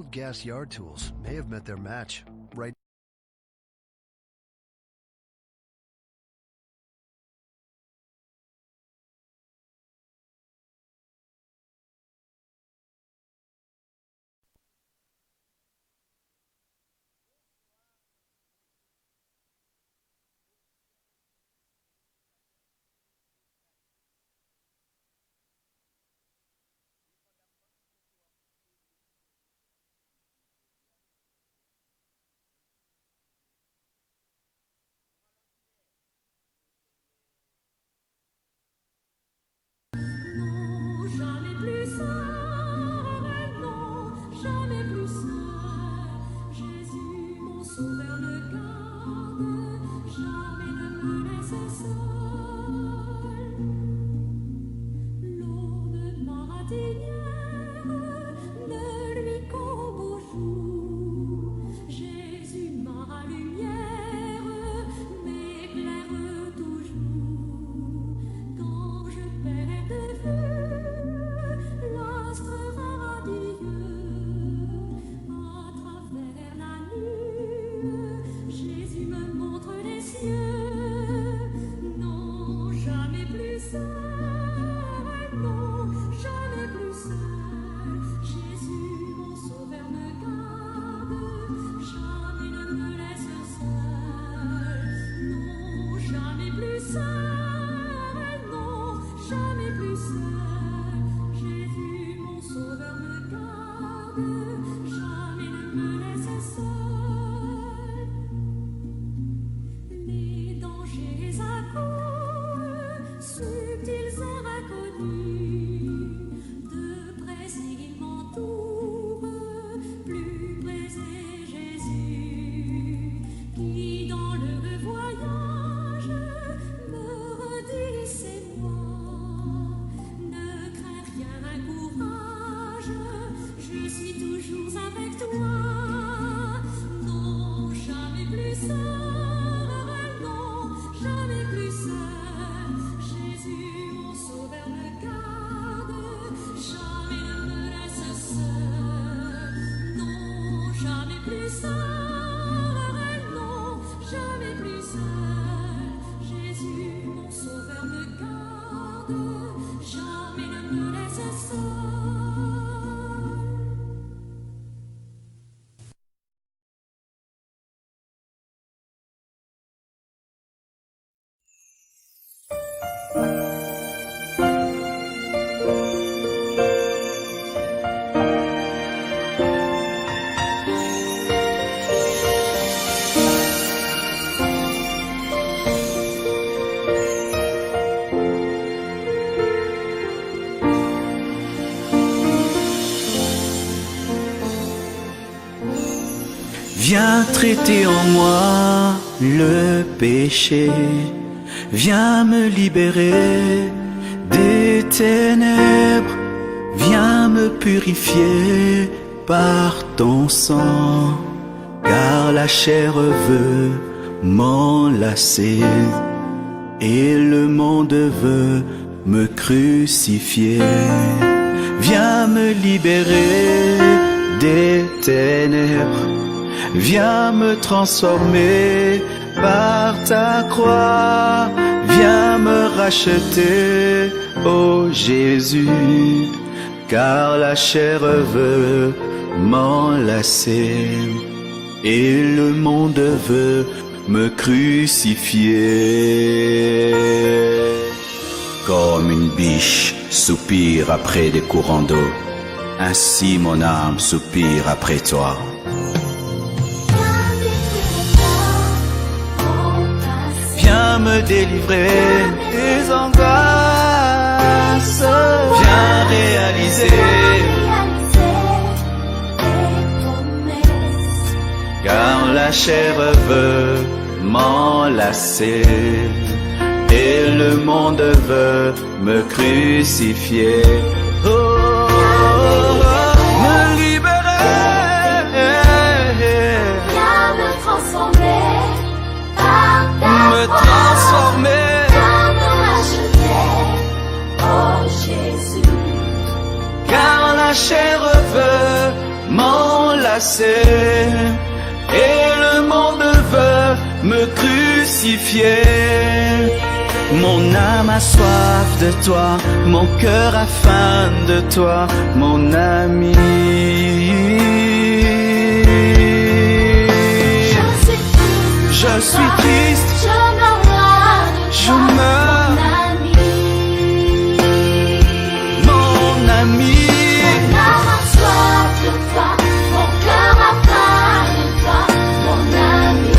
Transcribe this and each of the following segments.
old gas yard tools may have met their match. Right. Viens traiter en moi le péché, viens me libérer des ténèbres, viens me purifier par ton sang, car la chair veut m'enlacer et le monde veut me crucifier. Viens me libérer des ténèbres, viens me transformer par ta croix, viens me racheter, ô Jésus, car la chair veut m'enlacer et le monde veut me crucifier. Comme une biche soupire après des courants d'eau, ainsi mon âme soupire après toi. Viens me délivrer des angoisses, viens réaliser car la chair veut m'enlacer et le monde veut me crucifier. Oh, me libérer, viens me transformer par ta me transformer, viens me racheter, oh Jésus, car la chair veut m'enlacer m'enlacer et le monde veut me crucifier. Mon âme a soif de toi, mon cœur a faim de toi, mon ami. Je suis triste, je meurs loin de je toi, meurs, mon ami. mon ami. Mon âme a soif de toi, mon cœur a faim de toi, mon ami.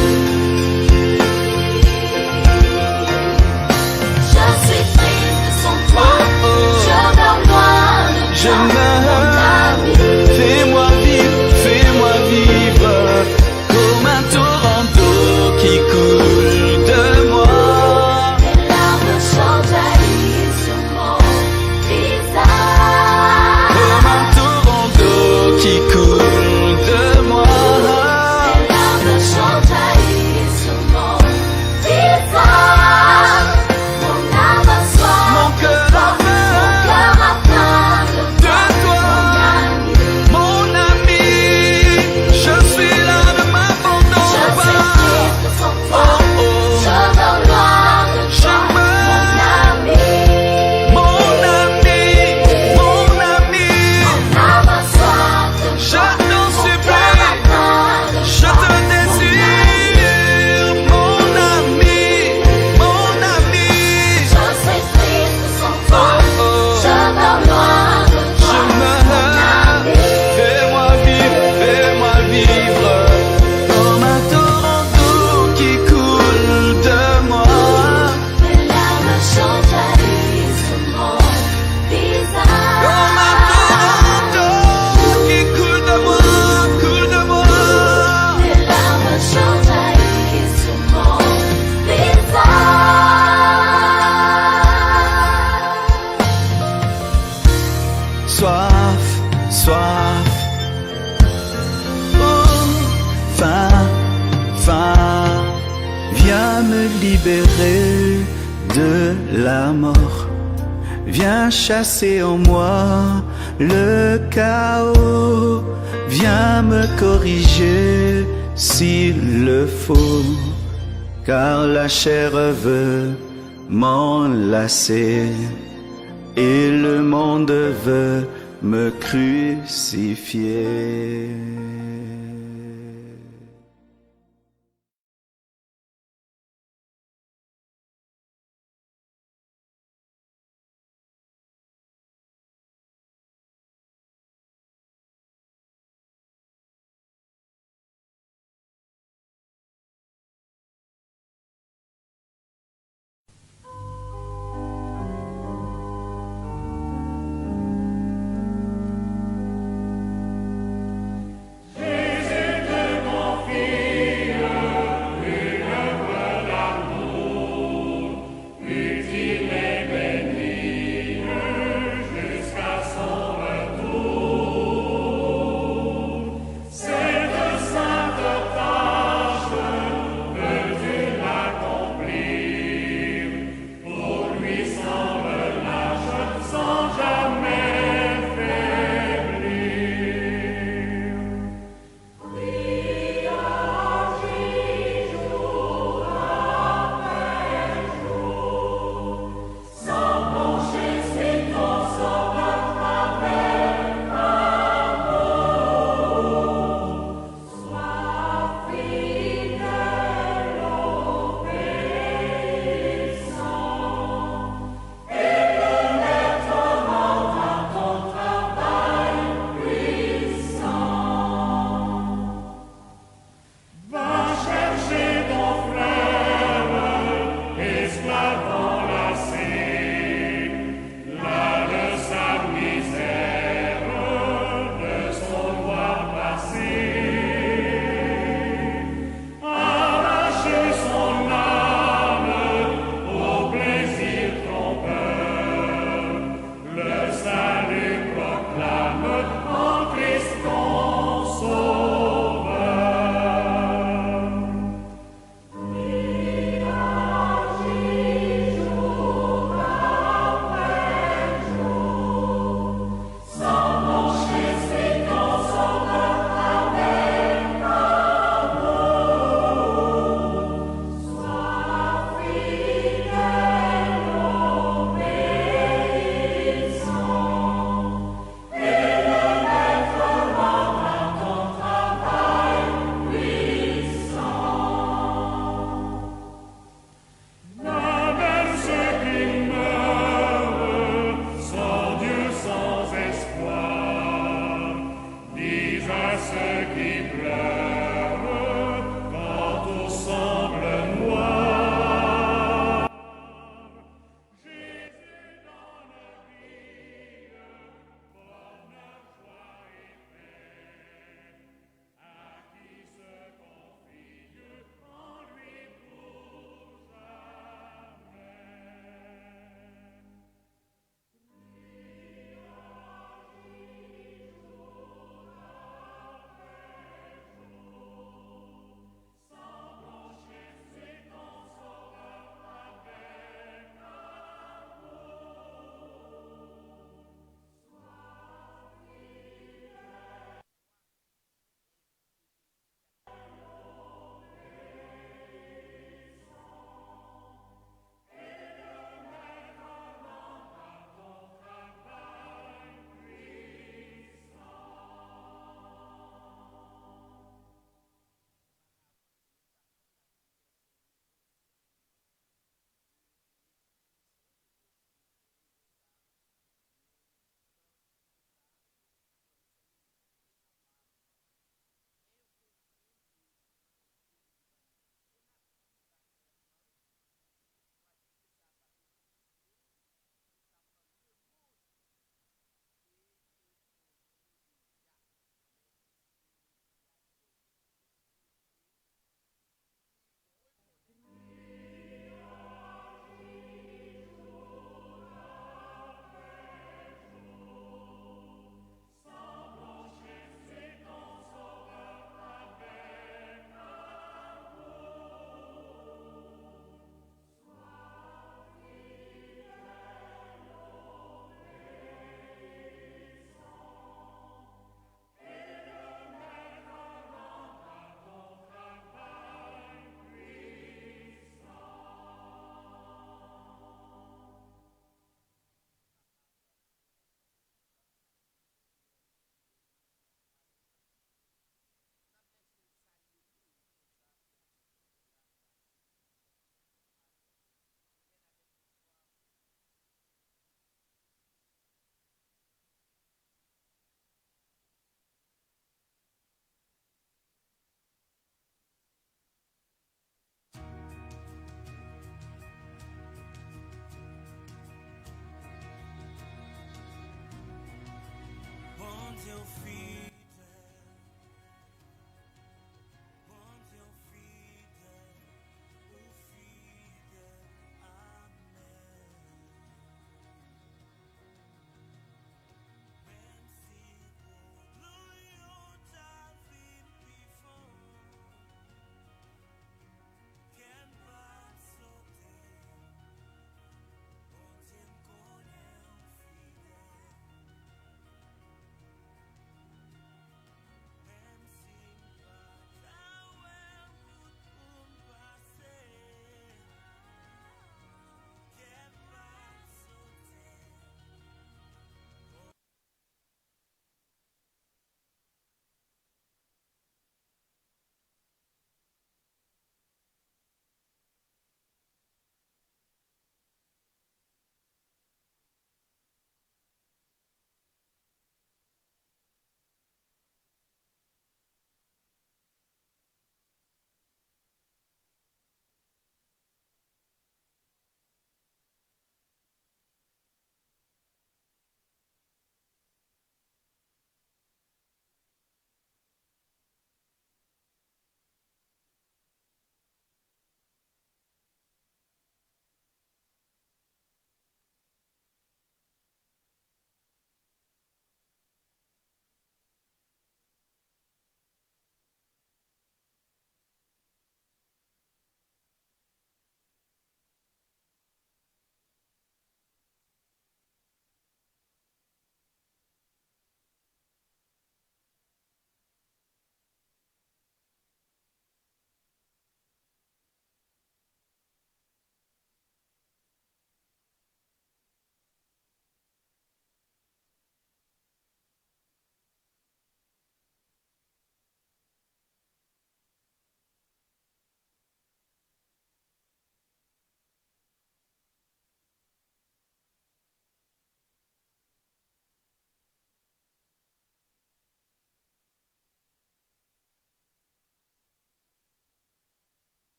Je suis triste sans toi, je meurs loin de Je toi, meurs, mon ami. fais-moi vivre comme un torrent d'eau qui coule de moi. Tes larmes chaudes jaillissent sur mon visage. Comme un torrent d'eau qui coule de moi. Tes larmes chaudes jaillissent sur mon visage. Mon âme a soif Mon de cœur toi, a faim mon cœur a faim de de toi, toi, mon ami. mon ami. Je suis là, ne m'abandonne Je suis pas. triste sans toi, je meurs loin de Je toi, meurs. mon ami. Mon ami, mon ami, Mon âme a soif de je toi, t'en mon cœur a supplie, faim de je toi, te désire, mon ami, mon ami. je suis triste sans toi, je meurs loin de Je toi, mon meurs, ami. fais-moi vivre comme un torrent d'eau qui coule de moi. Tes larmes chaudes jaillissent sur mon Comme un torrent visage. d'eau qui coule de moi, coule de moi. Tes larmes chaudes jaillissent sur mon visage. Soif, soif, oh, faim, faim, viens me libérer de la mort. Viens chasser en moi le chaos. Viens me corriger s'il le faut, car la chair veut m'enlacer et le monde veut me crucifier. Tes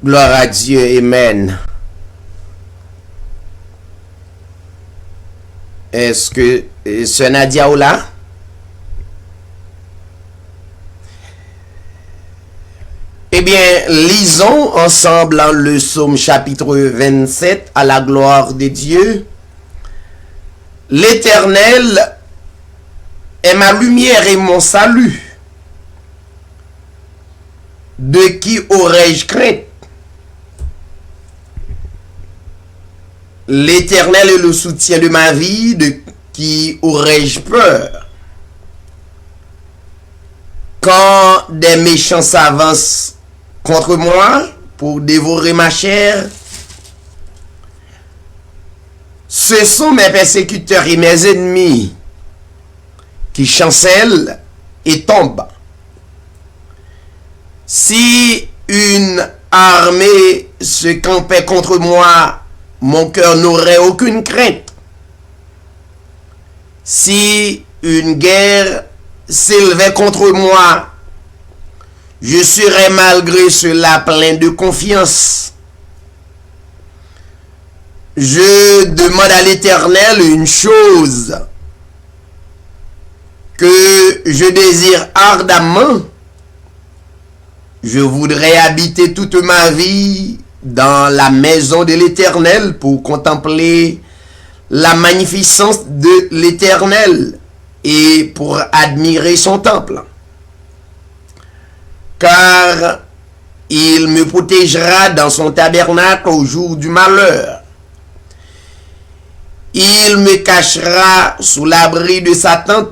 Gloire à Dieu, Amen. Est-ce que ce Nadia ou là? Eh bien, lisons ensemble le psaume chapitre 27 à la gloire de Dieu. L'Éternel est ma lumière et mon salut. De qui aurais-je crainte? L'Éternel est le soutien de ma vie, de qui aurais-je peur? Quand des méchants s'avancent contre moi pour dévorer ma chair, ce sont mes persécuteurs et mes ennemis qui chancellent et tombent. Si une armée se campait contre moi, mon cœur n'aurait aucune crainte. Si une guerre s'élevait contre moi, je serais malgré cela plein de confiance. Je demande à l'Éternel une chose que je désire ardemment. Je voudrais habiter toute ma vie dans la maison de l'Éternel pour contempler la magnificence de l'Éternel et pour admirer son temple. Car il me protégera dans son tabernacle au jour du malheur. Il me cachera sous l'abri de sa tente.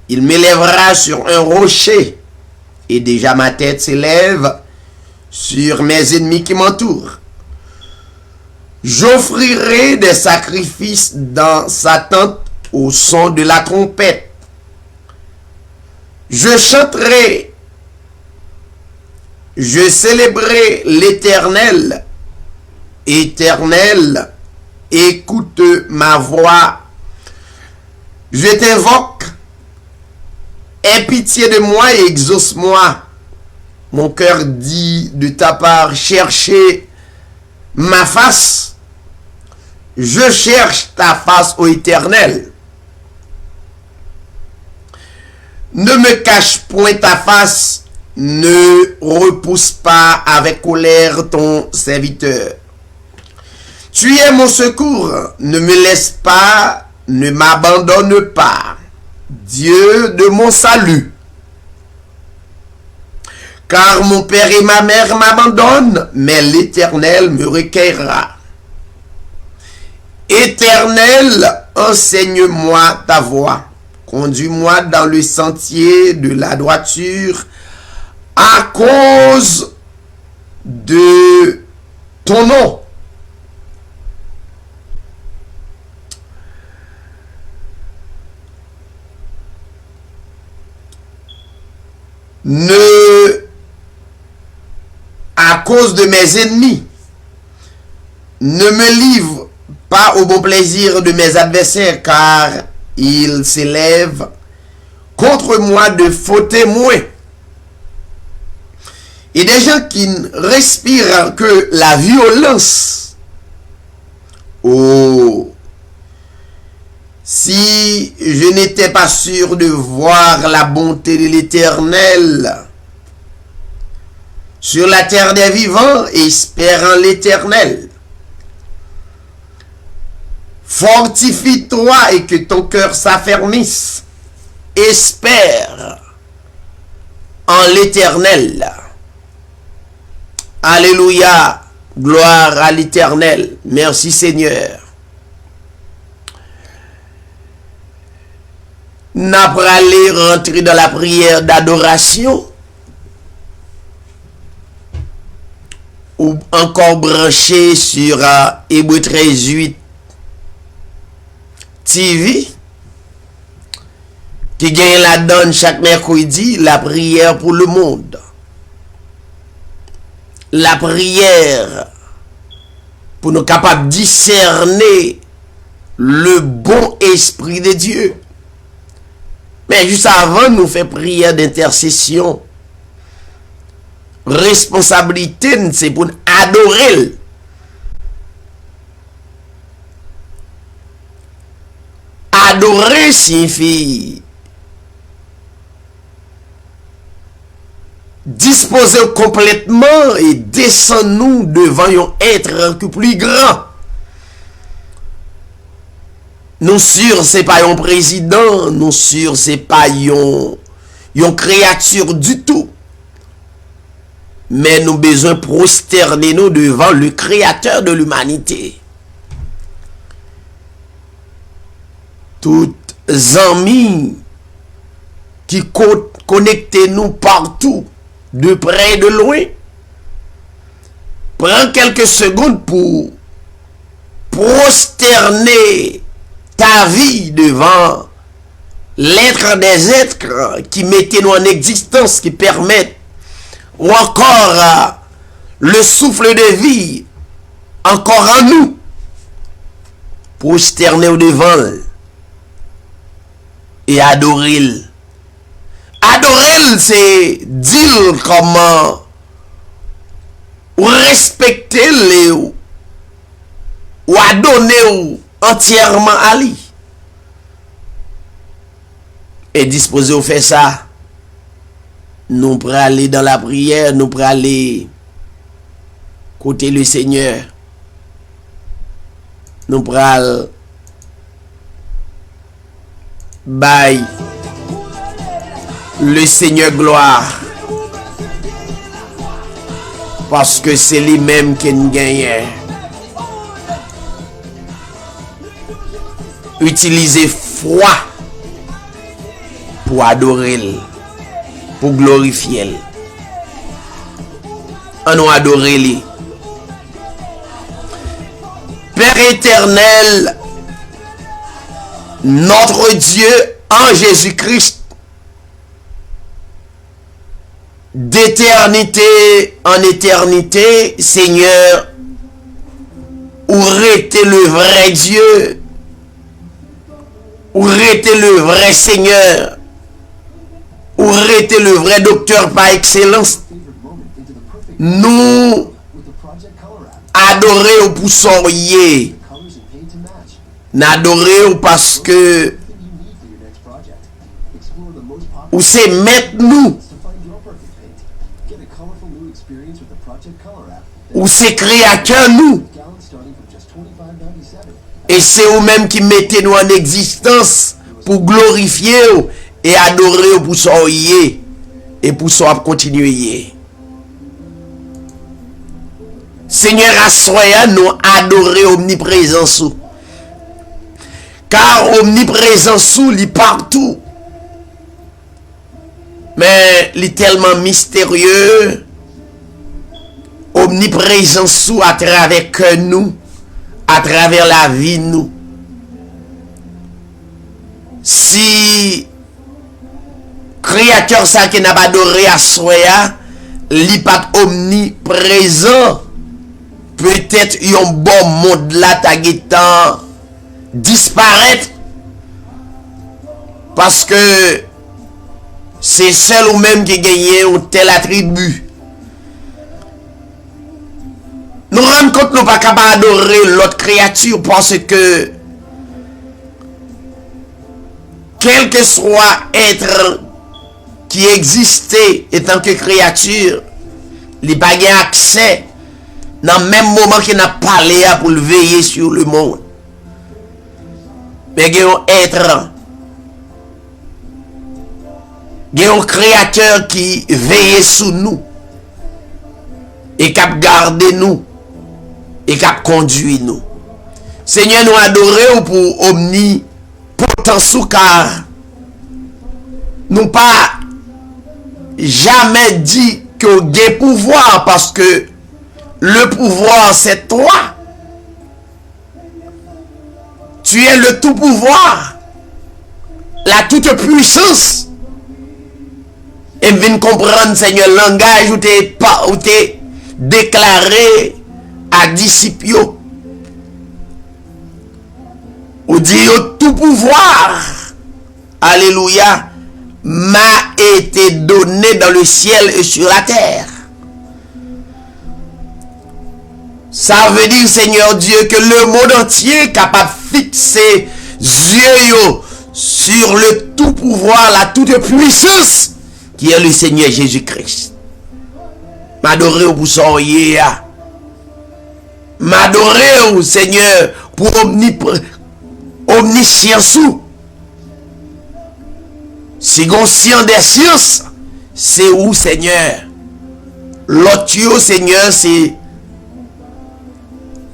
Il m'élèvera sur un rocher. Et déjà ma tête s'élève sur mes ennemis qui m'entourent. J'offrirai des sacrifices dans sa tente au son de la trompette. Je chanterai, je célébrerai l'Éternel. Éternel, écoute ma voix. Je t'invoque. Aie pitié de moi et exauce-moi. Mon cœur dit de ta part, cherchez ma face. Je cherche ta face, ô Éternel. Ne me cache point ta face, ne repousse pas avec colère ton serviteur. Tu es mon secours, ne me laisse pas, ne m'abandonne pas. Dieu de mon salut. Car mon père et ma mère m'abandonnent, mais l'Éternel me recueillera. Éternel, enseigne-moi ta voie. Conduis-moi dans le sentier de la droiture à cause de ton nom. À cause de mes ennemis, ne me livre pas au bon plaisir de mes adversaires, car ils s'élèvent contre moi de faux témoins. Et des gens qui ne respirent que la violence. Oh, si je n'étais pas sûr de voir la bonté de l'Éternel sur la terre des vivants, espérant l'Éternel. Fortifie-toi et que ton cœur s'affermisse. Espère en l'Éternel. Alléluia. Gloire à l'Éternel. Merci Seigneur. N'a pas aller rentrer dans la prière d'adoration ou encore branché sur Hébreux 13:8 TV qui gagne la donne chaque mercredi, la prière pour le monde. La prière pour nous capables de discerner le bon esprit de Dieu. Mais juste avant, nous faisons prière d'intercession. Responsabilité, c'est pour adorer. Adorer signifie disposer complètement et descendre nous devant un être plus grand. Nous sûr c'est pas un président, nous sûr c'est pas une créature du tout. Mais nous besoin prosterner nous devant le créateur de l'humanité. Toutes amis qui connectent nous partout, de près et de loin. Prends quelques secondes pour prosterner ta vie devant l'être des êtres qui mettaient nous en existence, qui permettent, ou encore le souffle de vie encore en nous. Prosterner au devant et adorer. Adorer, c'est dire comment ou respecter les ou adonner entièrement à lui. Et disposer au faire ça, nous pourrons aller dans la prière, nous pourrons aller côté le Seigneur. Nous pourrons bailler le Seigneur gloire. Parce que c'est lui-même qui nous gagne. Utilisez foi pour adorer, pour glorifier. On nous adorer lui. Père éternel, notre Dieu en Jésus-Christ, d'éternité en éternité, Seigneur, aurait été le vrai Dieu, aurait été le vrai Seigneur, aurait été le vrai docteur par excellence. Nous adorer pour soyez, n'adorer parce que ou c'est mettre nous, ou c'est créateur nous, et c'est vous-même qui mettez nous en existence pour glorifier et adorer pour soyez et pour soyez continuer. Seigneur, assoya nous adorer omniprésence. Car omniprésence il est partout. Mais il est tellement mystérieux. Omniprésence à travers que nous, à travers la vie nous. Si créateur ça qui n'a pas adoré assoya, il n'est pas omniprésent. Peut-être un bon monde là ta disparaître parce que c'est seul ou même qui gagne un tel attribut. Nous rendons compte nous pas capable d'adorer l'autre créature parce que quel que soit être qui existait en tant que créature, il n'a pas accès dans le même moment qu'il n'a parlé pour le veiller sur le monde. Mais il y a un être, il y a un créateur qui veille sur nous et qui a gardé nous et qui a conduit nous. Seigneur, nous adorons pour omnipotence car nous pas jamais dit que vous avez pouvoir parce que le pouvoir, c'est toi. Tu es le tout pouvoir. La toute puissance. Et viens comprendre, Seigneur, le langage où tu es déclaré à disciples. Ou dit tout pouvoir. Alléluia. M'a été donné dans le ciel et sur la terre. Ça veut dire, Seigneur Dieu, que le monde entier est capable de fixer yeux sur le tout pouvoir, la toute puissance qui est le Seigneur Jésus-Christ. M'adorer pour soyez. M'adorer, Seigneur, pour omniscience. Si on science des sciences, c'est où, Seigneur? L'autre, Seigneur, c'est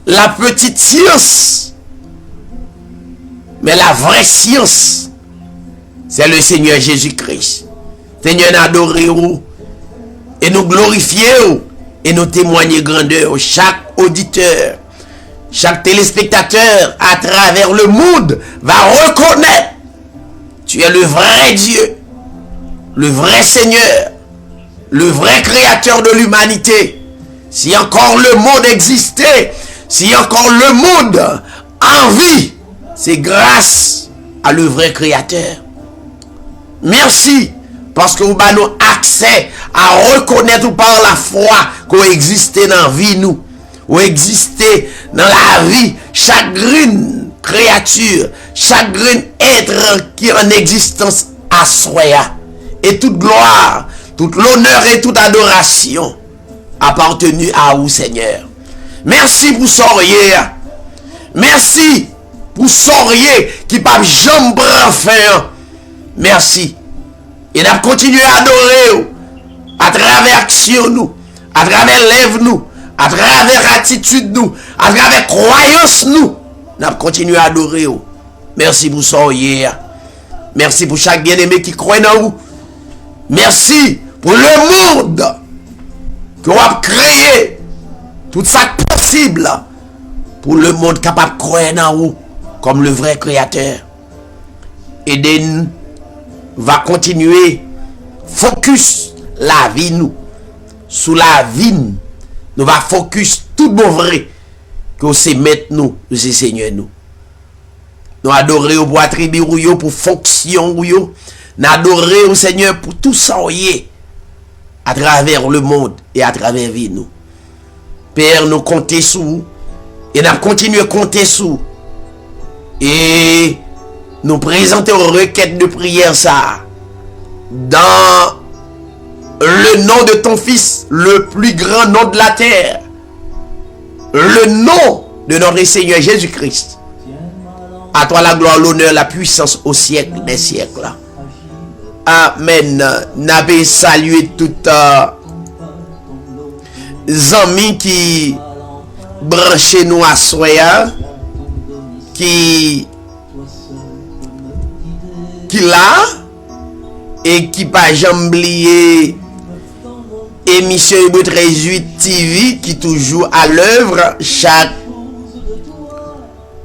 la petite science. Mais la vraie science, c'est le Seigneur Jésus-Christ. Seigneur, nous adorons et nous glorifions et nous témoignons grandeur. Chaque auditeur, chaque téléspectateur à travers le monde va reconnaître tu es le vrai Dieu, le vrai Seigneur, le vrai créateur de l'humanité. Si encore le monde existait, si encore le monde en vie, c'est grâce à le vrai créateur. Merci Parce que vous avez nous accès à reconnaître par la foi qu'on existe dans la vie nous. Ou exister dans la vie chaque green créature, chaque green être qui est en existence à soi. Et toute gloire, toute l'honneur et toute adoration appartenu à vous, Seigneur. Merci pour sourire. Merci pour sourire qui pas jamais prendre fin. Merci. Et nous continuons à adorer à travers action nous, à travers lèvres nous, à travers attitude nous, à travers croyance nous. Nous continuons à adorer. Merci pour sourire. Merci pour chaque bien-aimé qui croit en vous. Merci pour le monde que vous avez créé. Tout ça possible pour le monde capable de croire en vous comme le vrai créateur. Eden va continuer focus la vie nous. Sous la vie nous va focus tout bon vrai que c'est mettre nous, c'est Seigneur nous. Nous adorer pour attribuer pour fonction nous adorer au Seigneur pour tout ça à travers le monde et à travers la vie nous. Père, nous comptons sur vous et nous continuons à compter sur vous. Et nous présentons une requête de prière ça dans le nom de ton Fils, le plus grand nom de la terre, le nom de notre Seigneur Jésus-Christ. À toi la gloire, l'honneur, la puissance au siècle des siècles. Amen. N'avez salué tout amis qui branchent nous à soya, qui là et qui pas jamais oublié émission Hébreux 13:8 TV qui toujours à l'œuvre chaque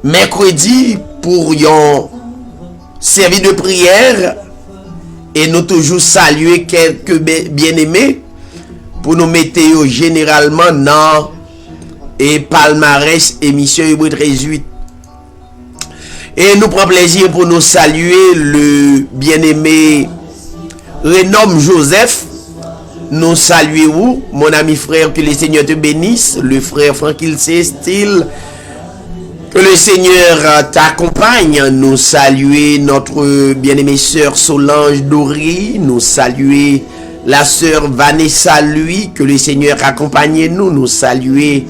mercredi pour un service de prière et nous toujours saluer quelques bien-aimés pour nous mettre généralement dans et palmarès émission Hébreux 13:8. Et nous prenons plaisir pour nous saluer le bien-aimé Renom Joseph. Nous saluons mon ami frère, que le Seigneur te bénisse, le frère Franquil Style, que le Seigneur t'accompagne. Nous saluons notre bien-aimée sœur Solange Dory, nous saluons la sœur Vanessa lui, que le Seigneur accompagne nous, nous saluons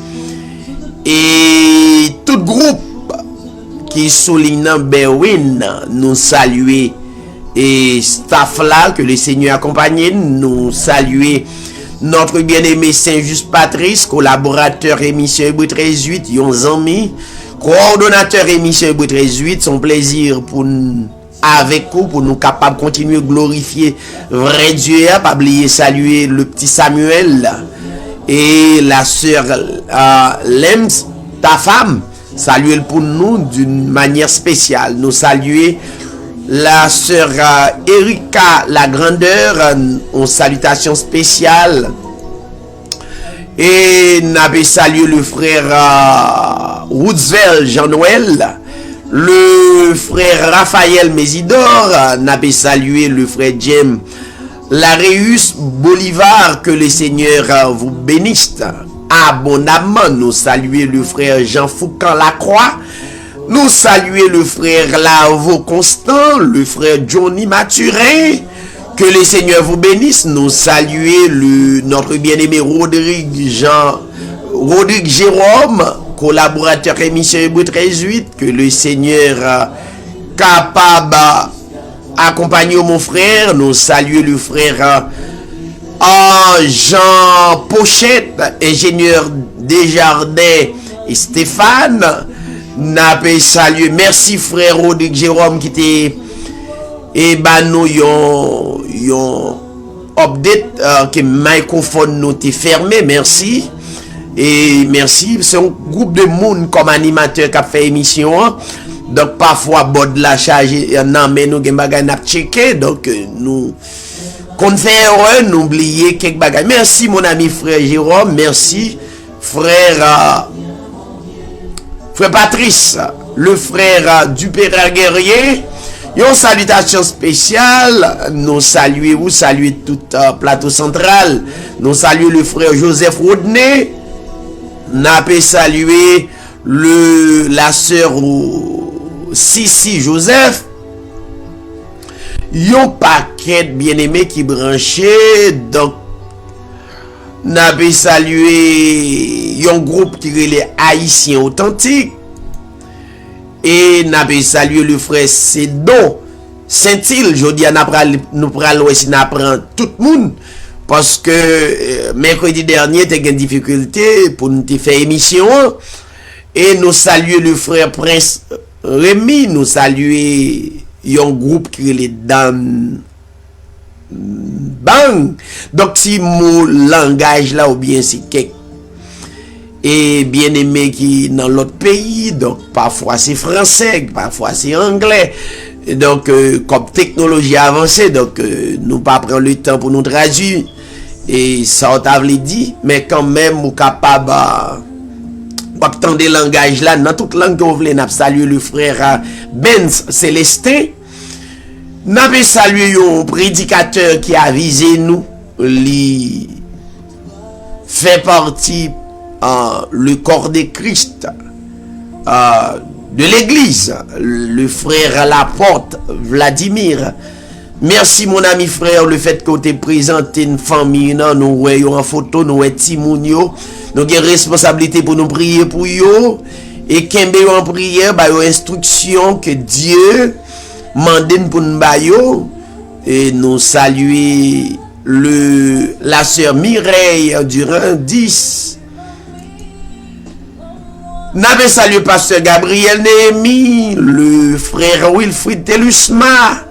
et tout groupe qui souligne Berwin, nous saluons et staff là, que le Seigneur accompagne, nous saluons notre bien-aimé Saint-Just Patrice, collaborateur émission Hébreux 13:8, yon ami, coordonnateur émission Hébreux 13:8, son plaisir pour avec vous, pour nous capables de continuer à glorifier vrai Dieu, pas oublier saluer le petit Samuel et la sœur Lems, ta femme, saluer pour nous d'une manière spéciale. Nous saluer la sœur Erika la grandeur en salutation spéciale et n'avait salué le frère Woodsville Jean-Noël, le frère Raphaël Mésidor, n'avait salué le frère James Laréus Bolivar, que le Seigneur vous bénisse abondamment. Nous saluer le frère Jean Foucan Lacroix, nous saluer le frère Lavo Constant, le frère Johnny Mathurin, que le Seigneur vous bénisse. Nous saluer notre bien-aimé Rodrigue Jérôme, collaborateur émission Hébreux 13:8, que le Seigneur capable accompagner mon frère. Nous saluer le frère Jean Pochette, ingénieur Desjardins et Stéphane. N'avez salué. Merci frère Rodrigue Jérôme qui était et nous yon update que microphone nous était fermé. Merci et merci. C'est un groupe de monde comme animateur qui a fait émission. Donc parfois bod la charge non mais nous gen bagay n'a checker, donc nous qu'on fait heureux n'oublier quelques bagages. Merci mon ami frère Jérôme, merci frère Patrice, le frère du Père Guerrier, Une salutation spéciale, nous saluons tout plateau central, nous saluons le frère Joseph Rodney, nous avons salué la sœur Sissi Joseph, yon paquet bien-aimé qui branché, donc nous avons salué un groupe qui est les Haïtiens authentiques. Et nous avons salué le frère Cédon Saint-Il. Je dis, nous prenons aussi tout le monde. Parce que mercredi dernier, tu as une difficulté pour nous faire émission. Et nous saluons le frère Prince Rémi. Nous saluons un groupe qui est les Dames Bang. Donc, si mon langage là, ou bien si quelque et bien aimé qui dans l'autre pays, donc parfois c'est français, parfois c'est anglais, donc comme technologie avancée, donc nous pas prendre le temps pour nous traduire, et ça on t'avait dit, mais quand même nous capable d'entendre des langages là, dans toute langue que vous voulez. Nous saluer le frère Benz Célestin, nous avons salué un prédicateur qui a visé nous, lui fait partie le corps de Christ de l'église, le frère Laporte Vladimir. Merci mon ami frère, le fait que tu aies présenté une famille, nous voyons en photo, nous voyons Timounio, nous avons responsabilité pour nous prier pour eux, et qu'embe en prière, bah, instruction que Dieu mande pour nous bailler, et nous saluer la sœur Mireille Durand 10. N'avait salué pasteur Gabriel Néhémie, le frère Wilfried Telusma.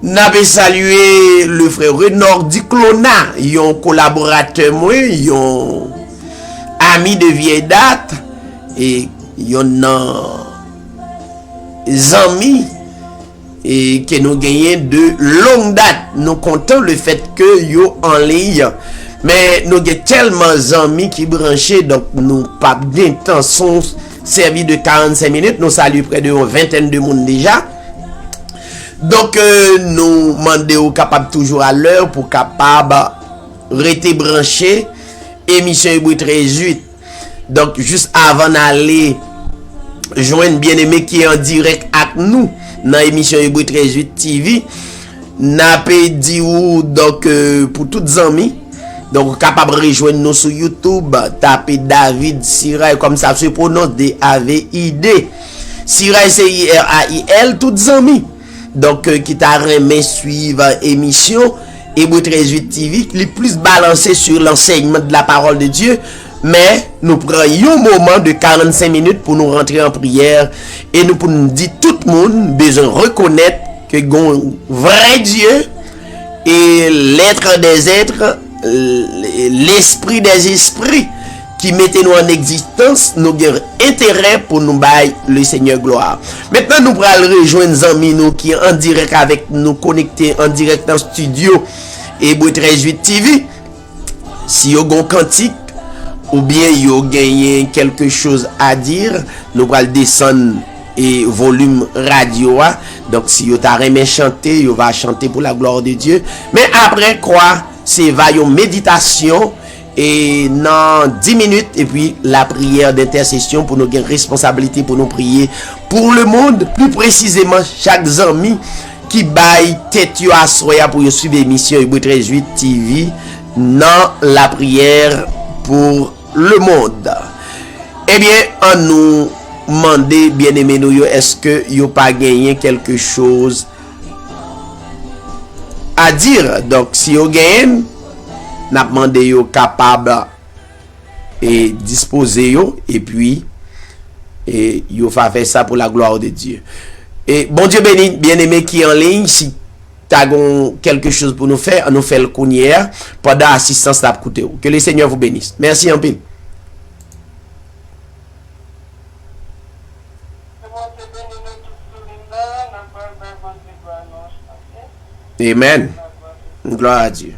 N'avait salué le frère Renord Diclona, un collaborateur moi, un ami de vieille date, et un amis et que nous gagnons de longue date. Nous comptons le fait que yo en ligne. Mais nous avons tellement d'amis qui branchés, donc nous pas d'intention servi de 45 minutes. Nous saluons près de une vingtaine de monde déjà. Donc nous demandons capable toujours à l'heure pour capable rester branché. Émission Ibouy 13-8. Donc juste avant d'aller joindre bien-aimé qui est en direct avec nous dans l'émission Ibouy 13-8 TV, n'a pas dit ou donc pour toutes les amis. Donc, capable de rejoindre nous sur YouTube, tapez David Siray, comme ça se prononce D-A-V-I-D. Siray, C-I-R-A-I-L, toutes les amis. Donc, qui t'a remis suivre émission, Ibouy 13-8 TV, qui est plus balancé sur l'enseignement de la parole de Dieu. Mais, nous prenons un moment de 45 minutes pour nous rentrer en prière. Et nous pour nous dire tout le monde, besoin de reconnaître que un vrai Dieu et l'être des êtres, l'esprit des esprits qui mettait nous en existence, nous avons intérêt pour nous bailler le Seigneur gloire. Maintenant, nous allons rejoindre les amis nous qui sont en direct avec nous, connectés en direct dans le studio Ibouy 13-8 TV. Si vous avez un cantique ou bien vous gagné quelque chose à dire, nous allons descendre et volume radio. Donc, si vous avez chanté, vous va chanter pour la gloire de Dieu. Mais après quoi? C'est une méditation et dans 10 minutes et puis la prière d'intercession pour nos responsabilités pour nous prier pour le monde, plus précisément chaque ami qui baille tête à soya pour suivre l'émission Ibouy 13-8 TV dans la prière pour le monde. Eh bien, on nous demande bien aimé nous, est-ce que vous pas gagné quelque chose à dire? Donc si vous gagnez, n'a demandé yo capable et disposer yo, et puis et yo va faire ça pour la gloire de Dieu. Et bon Dieu béni, bien-aimé qui est en ligne, si tu as quelque chose pour nous faire, on nous fait le cournière pendant assistance à côté. Que le Seigneur vous bénisse. Merci en pile. Amen. Gloire à Dieu.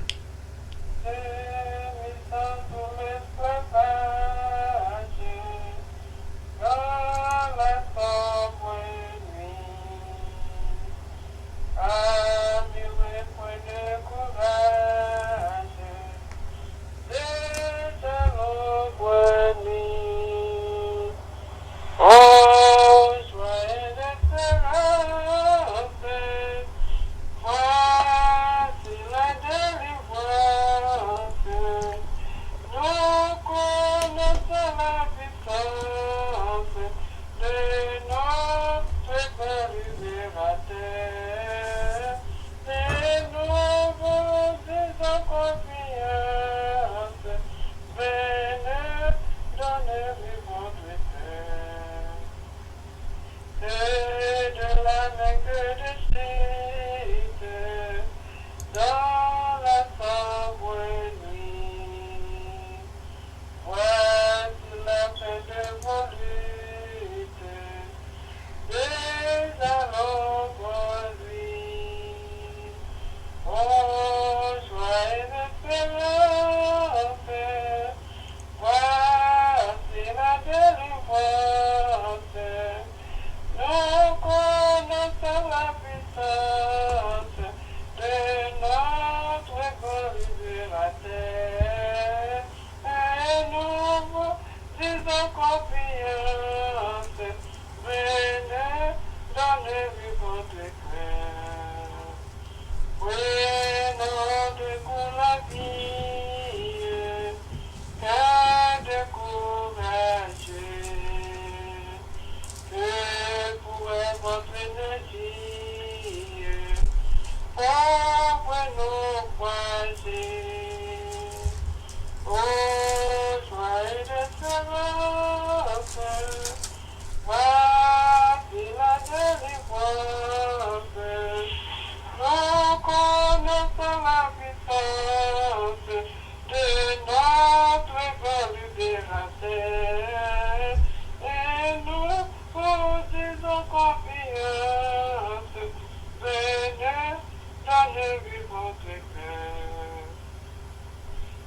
votre cœur.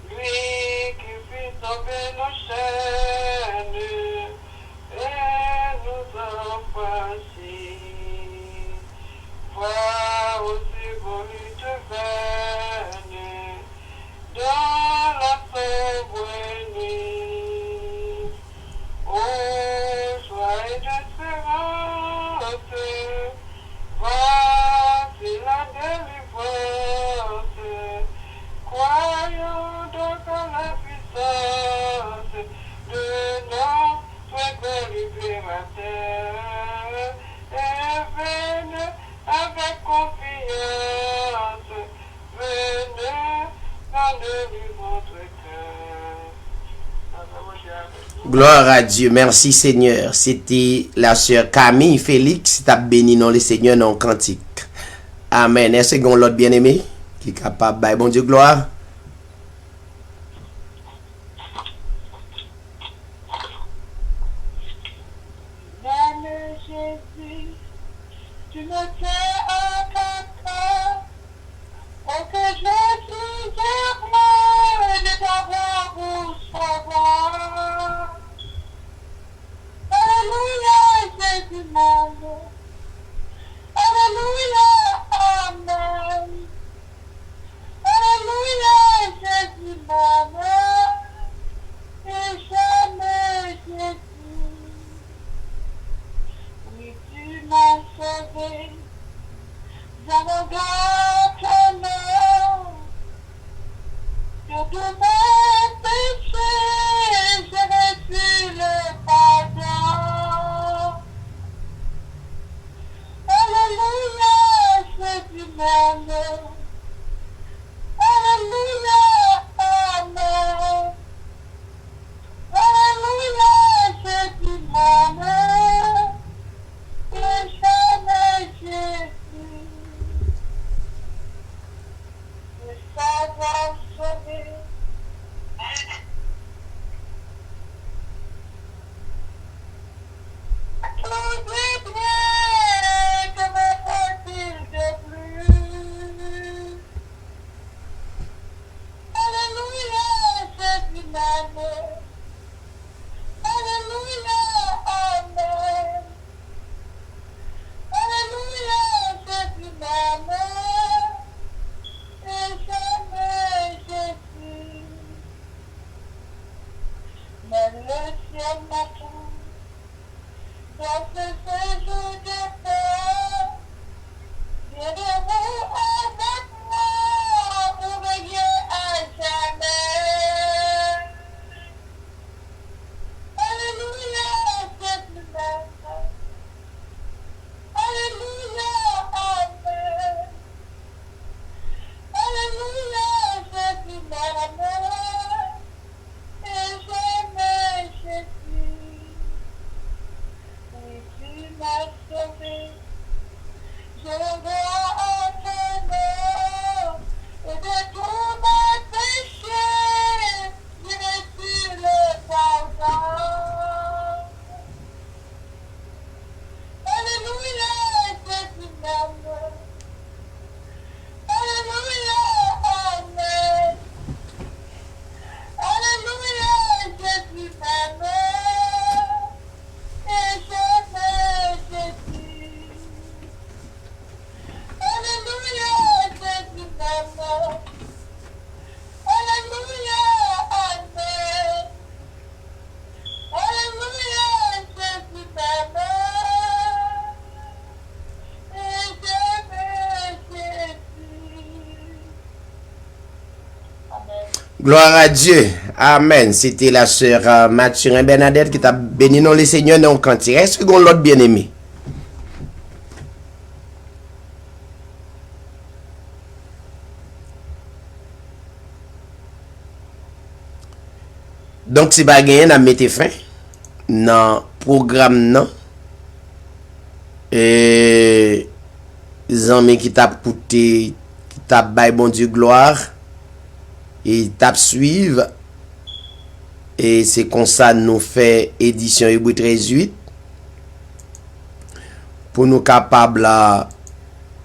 Lui qui fit tomber nos chaînes et nous affranchit. Vois aussi vos luttes vaines dans la sombre nuit. Ô joie d'espérance, voici la délivrance. Croyons donc à la puissance de notre libérateur. Et venez avec confiance, venez rendez-lui votre cœur. Gloire à Dieu. Merci Seigneur. C'était la sœur Camille Félix. T'as béni dans le Seigneur dans le cantique. Amen. Est-ce qu'on l'autre bien-aimé qui est capable de bon Dieu gloire? Même Jésus, tu me tiens à ton cœur, pour que je suis heureux de t'avoir pour savoir. Alléluia, Jésus m'aime. Alléluia, Amen. Alléluia, Jésus m'aime. Et j'aime Jésus. Oui, tu m'as sauvé. J'en regrette ton nom. De tous mes péchés, j'ai reçu le pardon. Alléluia, Jésus m'aime. Alléluia, Amen. Alléluia, Jésus m'aime. Et j'aime Jésus. Le savoir sauver. Tout est bien, que me faut-il de plus? Alléluia, Jésus m'aime. Alléluia, Amen. Alléluia, Jésus m'aime. Et j'aime Jésus. Mais le ciel m'attend. Dans ce séjour de paix, viendez-vous avec moi pour veiller à jamais. Alléluia, Jésus m'aime. Alléluia, Amen. Alléluia, Jésus m'aime. Et j'aime Jésus. Oui, tu m'as sauvé. Je vois à ton nom. Et de tous mes péchés, j'ai reçu le pardon. Alléluia, Jésus m'aime. Alléluia, Amen. Alléluia, Jésus m'aime. Et j'aime Jésus. Alléluia, Jésus m'aime. Alléluia, Amen. Alléluia, Jésus m'aime. Et j'aime Jésus. Amen. Gloire à Dieu. Amen. C'était la sœur Mathurin Bernadette qui t'a béni dans le Seigneur dans le cantique. Est-ce qu'on l'autre bien-aimé? Donc, si pas gagné, on a mis fin dans le programme. Non? Et les amis qui t'a écouté, qui t'a baillé bon Dieu gloire, et t'a suivre. Et c'est comme ça nous fait édition Hébreux 13:8 pour nous capables de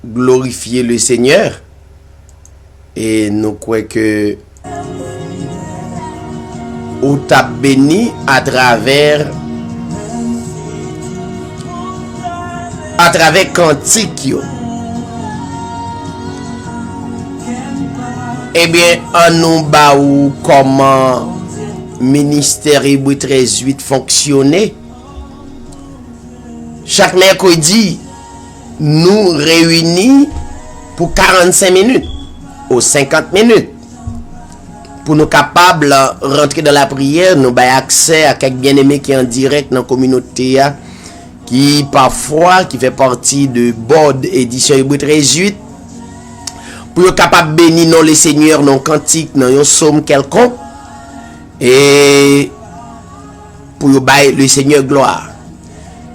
glorifier le Seigneur Et nous croyons que ou t'a béni à travers cantique yo. Eh bien, on nous ba ou comment ministère Hébreu 13:8 fonctionnait. Chaque mercredi, nous réunis pour 45 minutes ou 50 minutes. Pour nous capables de rentrer dans la prière, nous avons accès à quelques bien-aimés qui sont en direct dans la communauté, qui parfois, qui fait partie de board édition Hébreu 13:8, pour être capable de bénir non les seigneurs, non cantiques, non un psaume quelconque, et pour bailler le Seigneur gloire.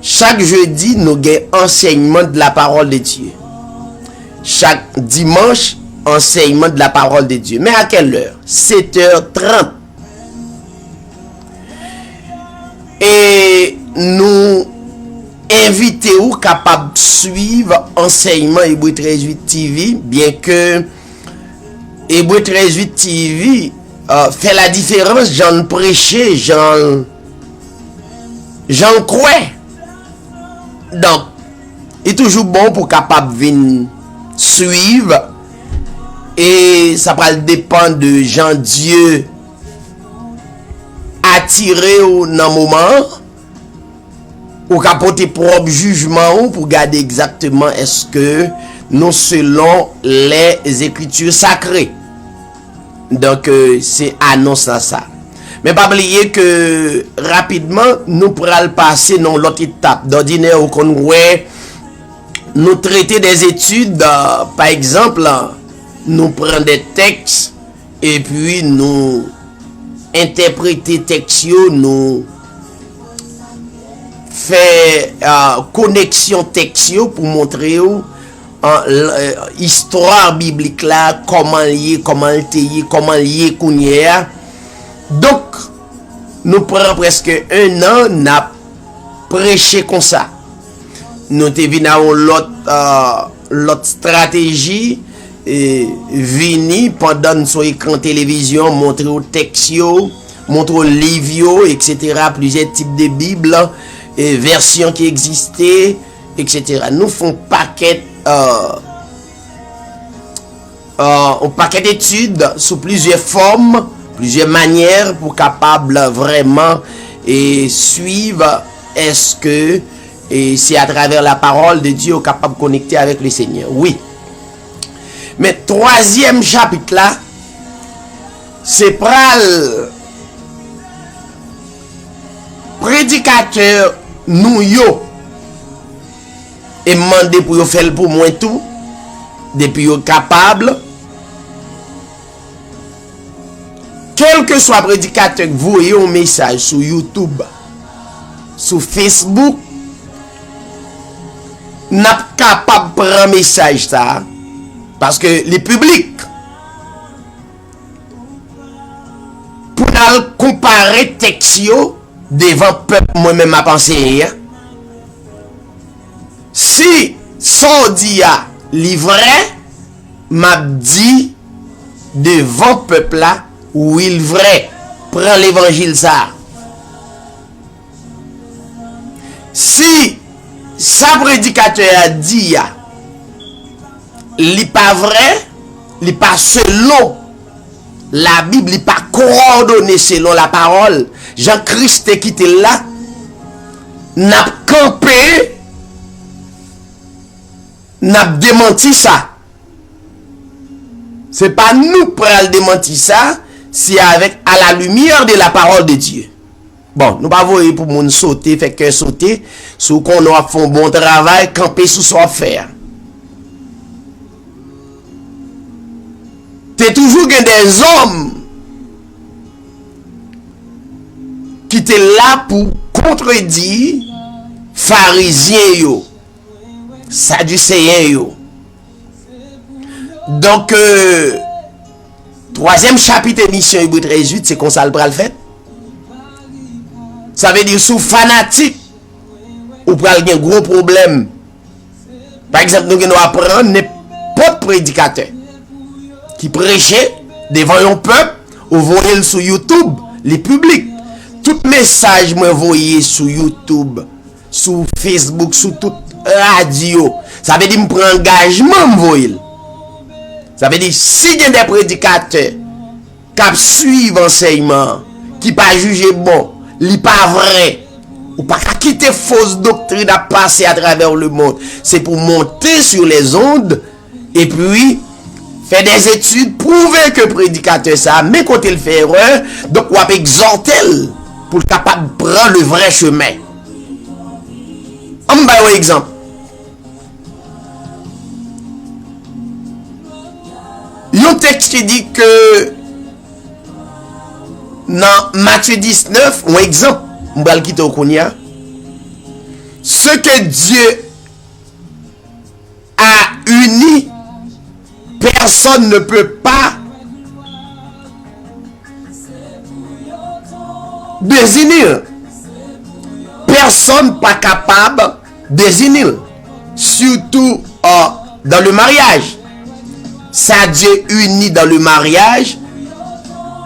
Chaque jeudi, nous avons enseignement de la parole de Dieu. Chaque dimanche, enseignement de la parole de Dieu. Mais à quelle heure? 7h30. Et nous invitons capables de suivre enseignement Hébreu 13:8 TV, bien que Hébreu 13:8 TV fait la différence, j'en prêchais, j'en crois. Donc, il est toujours bon pour capable venir suivre. Et ça va dépendre de Jean Dieu attiré au dans moment ou capoter propre jugement pour garder exactement est-ce que nous selon les écritures sacrées. Donc c'est annonce à ça. Mais pas oublier que rapidement nous pourrons passer dans l'autre étape. D'ordinaire nous traiter des études par exemple. Nous prenons des textes et puis nous interpréter textes, nous faire connexion texte pour montrer histoire biblique là, comment lier, comment lier Kounia. Donc nous prenons presque un an n'a prêché comme ça. Nous te venons l'autre stratégie. Et vini pendant son écran télévision montrer au texte, montrer au livre, etc. plusieurs types de bibles et versions qui existaient, etc. Nous faisons un paquet d'études sous plusieurs formes, plusieurs manières pour capable vraiment et suivre est-ce que et c'est à travers la parole de Dieu capable de connecter avec le Seigneur. Oui. Mais troisième chapitre là, c'est pral prédicateur nous yo et mandé pour yo faire pour moi tout depuis yo capable quel que soit prédicateur que vous voyez un message sur YouTube, sur Facebook, n'a capable de prendre un message ça. Parce que les publics, pour nous comparer textio devant peuple, moi-même à penser, si son dia livré, m'a dit devant peuple là, où il vrai, prend l'évangile ça. Si sa prédicateur a dit, li pas vrai, li pas selon la Bible, li pas coordonné selon la parole. Jean-Christ qui était là, n'a campé, n'a démenti ça. C'est pas nous pour démentir ça, c'est avec à la lumière de la parole de Dieu. Bon, nous pas voyer pour moun sauter, fait que sauter, sous qu'on a fait un bon travail, camper sous son faire. C'est toujours des hommes qui étaient là pour contredire pharisiens yo, sadducéens yo. Donc troisième chapitre émission Hébreu 13:8, c'est qu'on ça le bras le fait. Ça veut dire sous fanatique ou pral gen gros problème. Par exemple, nous allons apprendre n'importe prédicateur qui prêchait devant un peuple, ou voyez sur YouTube, les publics. Tout message moi voyez sur YouTube, sur Facebook, sur toute radio. Ça veut dire me prend engagement me voyez. Ça veut dire si il y a des prédicateurs qui suivent enseignement, qui pas juger bon, li pas vrai, ou pas quitter fausse doctrine à passer à travers le monde, c'est pour monter sur les ondes et puis faire des études, prouver que prédicateur ça, mais quand il fait erreur, donc on va exhorter pour capable de prendre le vrai chemin. On va un exemple. Il y a un texte qui dit que dans Matthieu 19, un exemple, on va le quitter au Kounia. Ce que Dieu a uni, personne ne peut pas désunir. Personne pas capable de désunir. Surtout dans le mariage. Ça Dieu uni dans le mariage.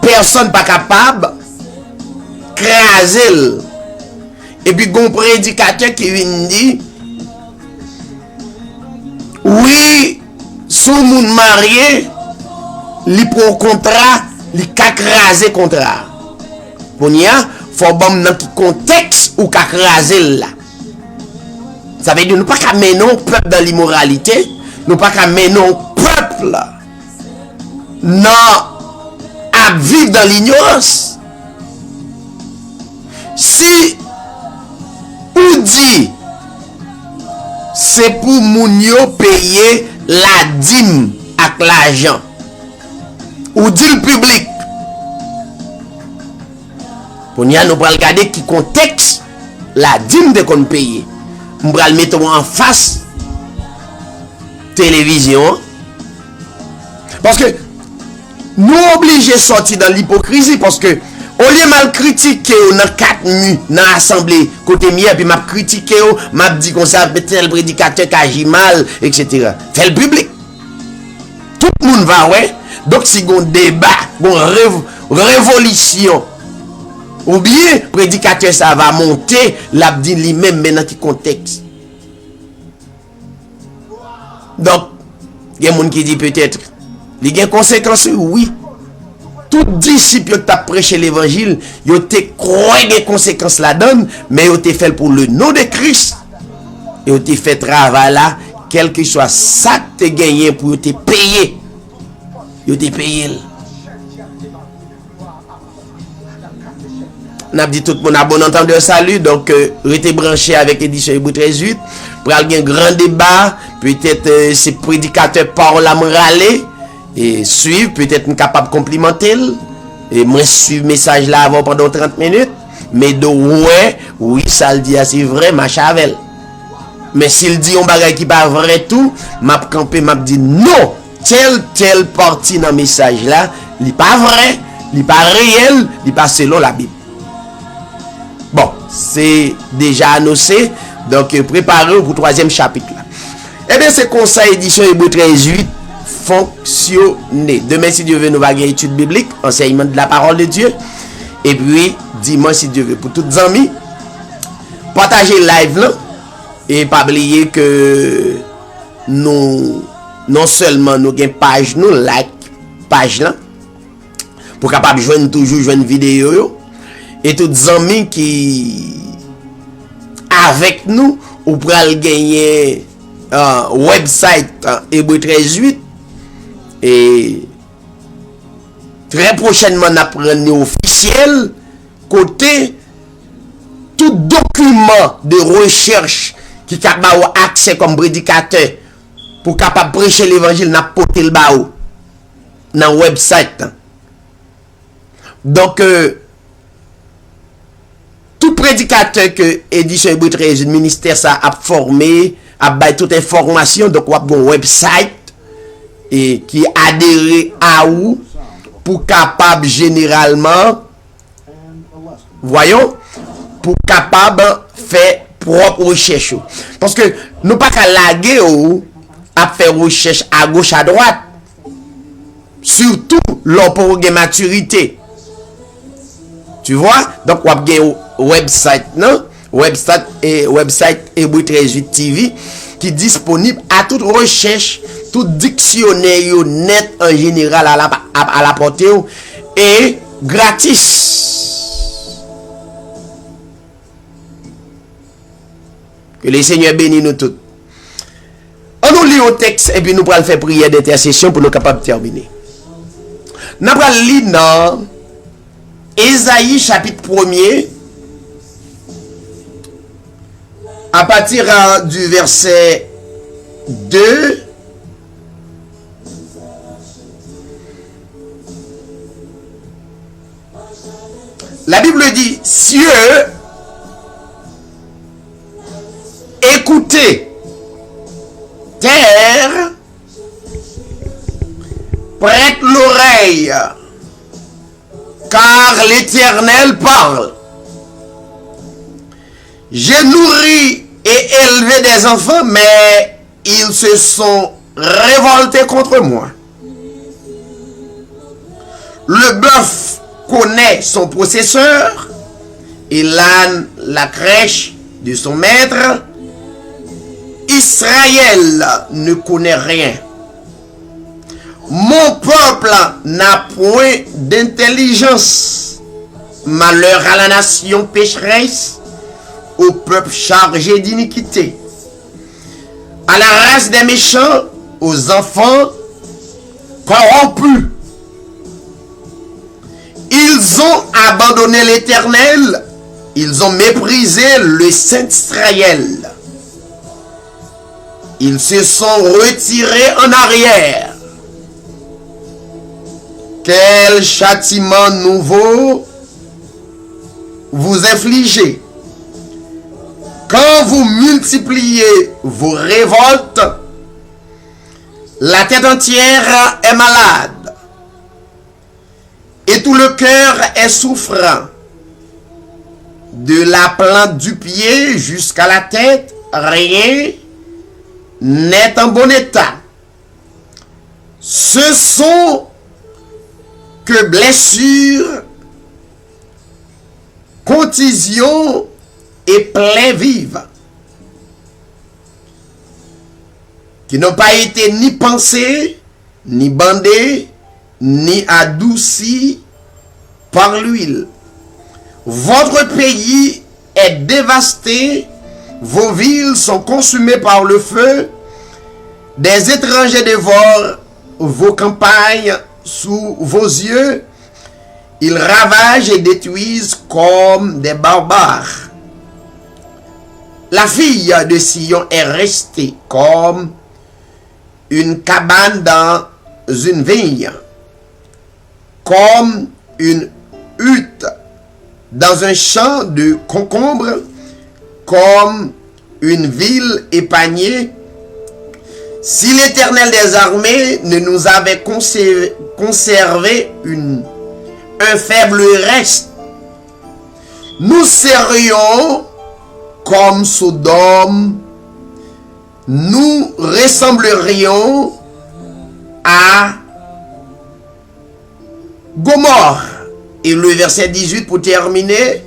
Personne pas capable craser. Et puis gon prédicateur qui vient dit oui, son monde marié, li pour contrat, li ka craser contrat. Pour nia, faut bon dans qui contexte ou ka craser là. Ça veut dire nous pas qu'à mener un peuple dans l'immoralité, nous pas qu'à mener un peuple non à vivre dans l'ignorance. Si ou dit c'est pour moun yo payer la dîme avec l'argent ou dit le public pour nous regarder qui contexte la dîme de qu'on paye. On va le mettre en face télévision parce que nous obligés de sortir dans l'hypocrisie parce que au lieu mal critiquer dans 4 nuits dans l'assemblée côté mien puis m'a critiqué m'a dit qu'on ça tel prédicateur qui agit mal etc. Fait le public tout le monde va ouais donc si gon débat gon révolution ou bien prédicateur ça va monter l'a dit lui-même mais dans quel contexte. Donc il y a des gens qui dit peut-être il y a des conséquences oui. Tout disciple qui a prêché l'évangile, ils ont croit des conséquences là-dedans, mais ils ont fait pour le nom de Christ. Ils ont fait travail là, quel que soit ça que tu as gagné pour te payer. Ils ont payé. On a dit tout le monde a bon entendeur salut, donc restez branché avec l'édition Hébreux 13:8. Pour avoir un grand débat, peut-être ces prédicateurs parlent à me râler. Et suivre, peut-être capable de complimenter. Et moi, suivre le message là avant pendant 30 minutes. Mais de ouais, oui, ça le dit, c'est vrai, ma chavel. Mais s'il dit un bagage qui pas vrai tout, m'a campé, m'a dit non, telle partie dans le message là, il n'est pas vrai, il n'est pas réel, il n'est pas selon la Bible. Bon, c'est déjà annoncé, donc préparez-vous pour le 3e chapitre là. Eh bien, c'est comme ça, édition Hébreux 13:8. Fonctionner. Demain, si Dieu veut, nous allons faire étude biblique, enseignement de la parole de Dieu. Et puis, dimanche, si Dieu veut, pour toutes les amis, partagez le live là. Et pas oublier que nous, non seulement nous avons une page, nous like page là, pour capable joindre toujours joindre vidéo. Et toutes les amis qui avec nous, ou pour gagner website Hébreux 13:8. Et très prochainement, on apprend officiel côté tout document de recherche qui capable accès comme prédicateur pour capable prêcher l'évangile n'a porté le bao dans le website. Donc tout prédicateur que édition Hébreux 13 ministère ça a formé a bail toute information donc on a un website et qui adhère à ou pour capable généralement voyons pour capable faire propre recherche parce que nous pas qu'à laguer ou à faire recherche à gauche à droite surtout leur pour maturité. Tu vois? Donc, on a un website, non? Website Hébreu 13 TV qui est disponible à toute recherche, tout dictionnaire net en général à la portée et gratis. Que le Seigneur bénisse nous tous. On nous lit au texte et puis nous allons faire prière d'intercession pour nous capables de terminer. Nous allons lire dans Ésaïe chapitre 1er à partir du verset 2 la Bible dit: cieux, écoutez, terre, prête l'oreille, car l'Éternel parle. J'ai nourri et élevé des enfants, mais ils se sont révoltés contre moi. Le bœuf connaît son possesseur et l'âne la crèche de son maître. Israël ne connaît rien. Mon peuple n'a point d'intelligence. Malheur à la nation pécheresse, au peuple chargé d'iniquité, à la race des méchants, aux enfants corrompus. Ils ont abandonné l'Éternel, ils ont méprisé le Saint d'Israël. Ils se sont retirés en arrière. Quel châtiment nouveau vous infligez quand vous multipliez vos révoltes. La tête entière est malade et tout le cœur est souffrant. De la plante du pied jusqu'à la tête, rien n'est en bon état. Ce sont que blessures, contusions et plaies vives, qui n'ont pas été ni pensées, ni bandées, ni adoucies par l'huile. Votre pays est dévasté, vos villes sont consumées par le feu, des étrangers dévorent vos campagnes sous vos yeux, ils ravagent et détruisent comme des barbares. La fille de Sion est restée comme une cabane dans une vigne, comme une hutte dans un champ de concombres, comme une ville épargnée. Si l'Éternel des armées ne nous avait conservé un faible reste, nous serions comme Sodome, nous ressemblerions à Gomorrhe. Et le verset 18 pour terminer,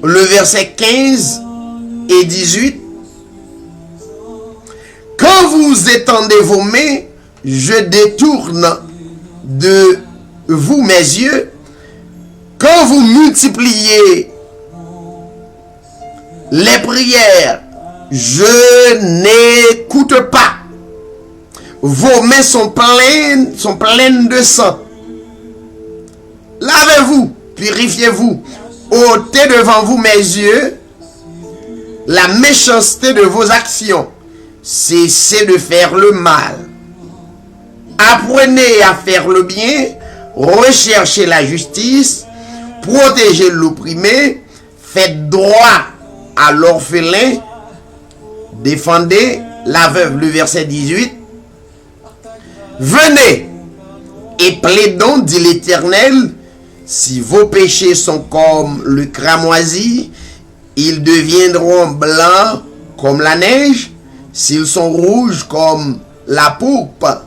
le verset 15 et 18. Quand vous étendez vos mains, je détourne de vous mes yeux. Quand vous multipliez les prières, je n'écoute pas. Vos mains sont pleines de sang. Lavez-vous, purifiez-vous. ôtez devant vous mes yeux la méchanceté de vos actions. Cessez de faire le mal. Apprenez à faire le bien, recherchez la justice, protégez l'opprimé, faites droit à l'orphelin, défendez la veuve. Le verset 18. Venez et plaidons, dit l'Éternel, si vos péchés sont comme le cramoisi, ils deviendront blancs comme la neige. S'ils sont rouges comme la pourpre.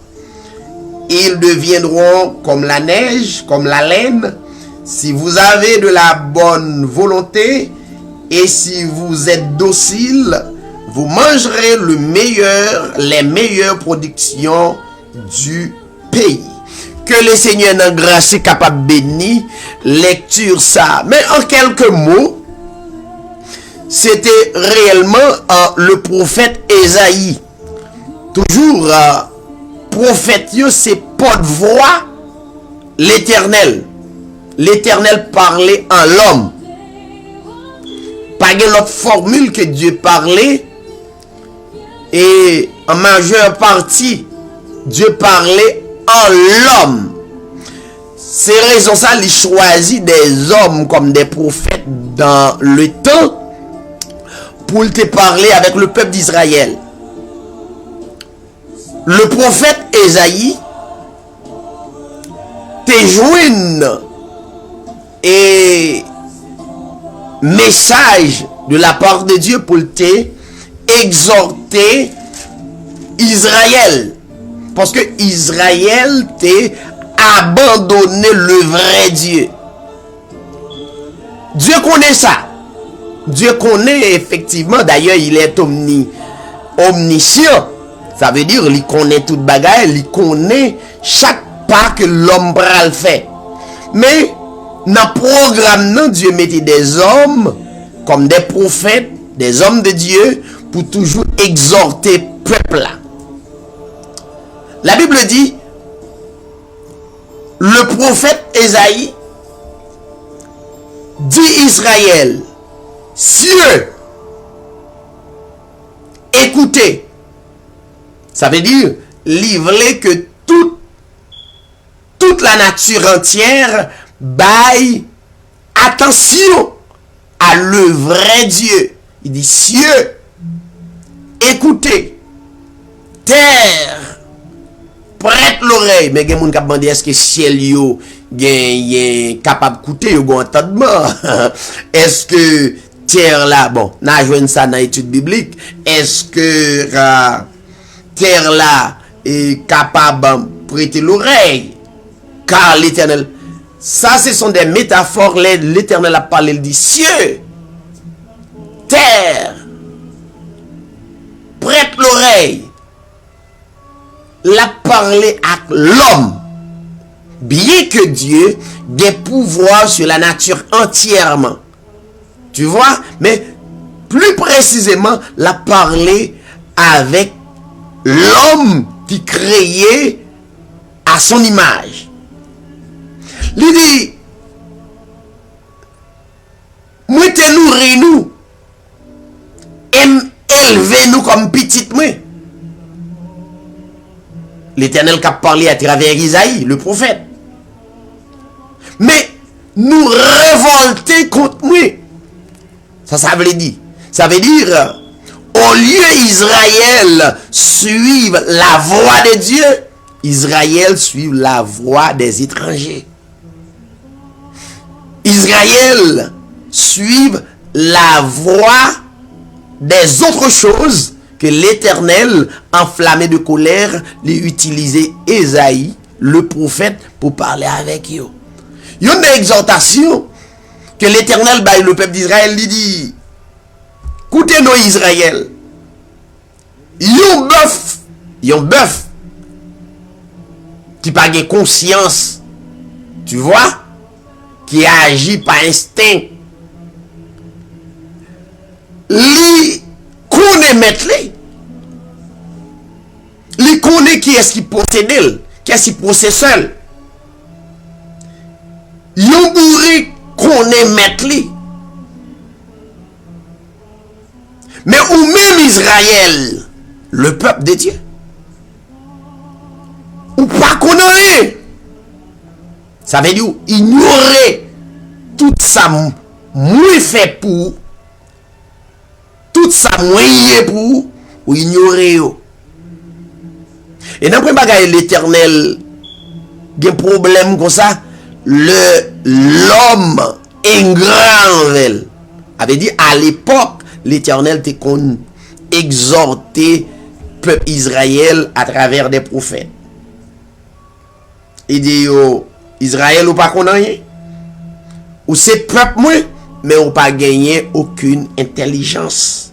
Ils deviendront comme la neige, comme la laine. Si vous avez de la bonne volonté et si vous êtes docile, vous mangerez les meilleures productions du pays. Que le Seigneur dans grâce est capable de bénir lecture ça. Mais en quelques mots, c'était réellement le prophète Ésaïe. Toujours prophète, c'est porte-voix l'Éternel. L'Éternel parlait en l'homme. Pas de l'autre formule que Dieu parlait. Et en majeure partie, Dieu parlait en l'homme. C'est raison ça, il choisit des hommes comme des prophètes dans le temps pour te parler avec le peuple d'Israël. Le prophète Ésaïe te joint et message de la part de Dieu pour te exhorter Israël. Parce que Israël t'a abandonné le vrai Dieu. Dieu connaît ça. Dieu connaît effectivement. D'ailleurs, il est omniscient. Ça veut dire qu'il connaît toute bagaille. Il connaît chaque pas que l'homme pral fait. Mais dans le programme, Dieu mettait des hommes comme des prophètes, des hommes de Dieu pour toujours exhorter le peuple là. La Bible dit, le prophète Ésaïe dit Israël, cieux, écoutez. Ça veut dire, livrer que toute la nature entière baille attention à le vrai Dieu. Il dit, cieux, écoutez, terre, prête l'oreille. Mais il y a des gens qui ont demandé est-ce que ciel yo est capable d'écouter ou entendement. Est-ce que terre là, bon, on a joué ça dans l'étude biblique. Est-ce que terre là est capable de prêter l'oreille? Car l'Éternel, ça ce sont des métaphores. L'Éternel a parlé, il dit cieux, terre, prête l'oreille. L'a parlé à l'homme. Bien que Dieu ait pouvoir sur la nature entièrement. Tu vois? Mais plus précisément, l'a parlé avec l'homme qui créé à son image. Il dit, moi te nourris nous, élever nous comme petite moi. L'Éternel qui a parlé à travers Isaïe, le prophète. Mais nous révolter contre moi. Ça veut dire. Ça veut dire, au lieu Israël suivre la voie de Dieu, Israël suit la voie des étrangers. Israël suit la voie des autres choses que l'Éternel, enflammé de colère, lui utilisait Ésaïe, le prophète, pour parler avec eux. Il y a une exhortation que l'Éternel baille le peuple d'Israël, lui dit, écoutez-nous Israël, il y a un bœuf qui n'a pas conscience, tu vois, qui agit par instinct. Lui connaît mettre lui connaît qui est-ce qui possède, qui est-ce qui possède seul. Yon bourri connaît mettre lui. Mais ou même Israël, le peuple de Dieu, ou pas connaît. Ça veut dire ignorer tout ça moi fait pour, tout ça moi pour, ou ignorer yo. Et dans le bagage l'Éternel, il y a un problème comme ça, l'homme ingrat avait dit à l'époque, l'Éternel te exhorté peuple Israël à travers des prophètes. Il dit yo, Israël ou pas connaît rien. Ou c'est peuple moi, mais ou pas gagné aucune intelligence.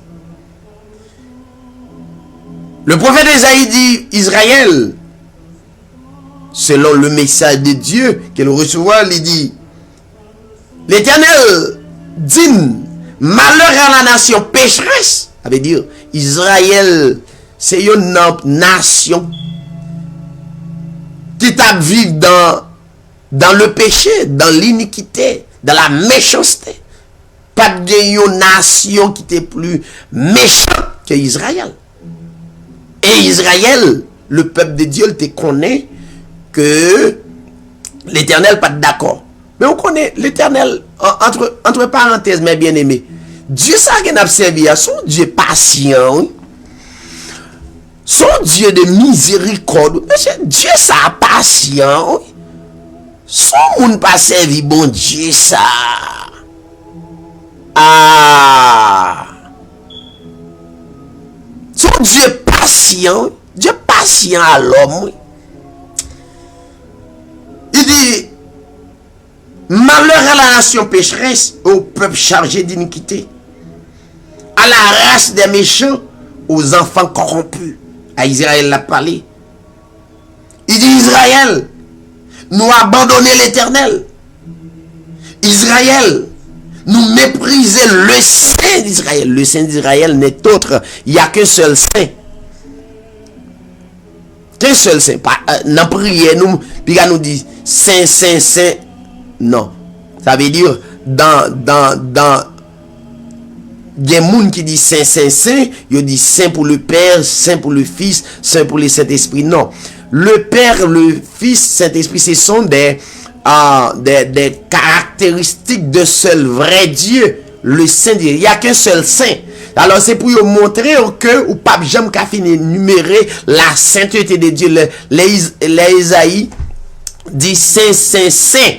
Le prophète Isaïe dit Israël, selon le message de Dieu qu'il recevra, il dit l'Éternel dit malheur à la nation pécheresse. Ça veut dire Israël, c'est une nation qui t'a vécu dans le péché, dans l'iniquité, dans la méchanceté. Pas de nation qui était plus méchant que Israël. Et Israël, le peuple de Dieu, te connaît que l'Éternel pas d'accord. Mais on connaît l'Éternel, entre parenthèses, mes bien-aimés. Dieu, ça qu'on a servi, son Dieu patient, son Dieu de miséricorde. Dieu, ça patient. Son monde pas servi, bon Dieu, ça. Ah. Son Dieu patient. Dieu patient à l'homme. Il dit, malheur à la nation pécheresse, au peuple chargé d'iniquité, à la race des méchants, aux enfants corrompus. À Israël l'a parlé. Il dit Israël, nous abandonner l'Éternel. Israël, nous mépriser le Saint d'Israël. Le Saint d'Israël n'est autre. Il n'y a qu'un seul Saint. Qu'un seul Saint. Dans prière, puis nous dit Saint, Saint, Saint. Non. Ça veut dire, dans il y a des gens qui disent Saint, Saint, Saint. Ils disent Saint pour le Père, Saint pour le Fils, Saint pour le Saint-Esprit. Non. Le Père, le Fils, Saint-Esprit, ce sont des caractéristiques de seul vrai Dieu. Le Saint Dieu. Il n'y a qu'un seul Saint. Alors c'est pour vous montrer que ou pape Jean qui a fini énumérer la sainteté de Dieu. Les Isaïe dit Saint, Saint, Saint.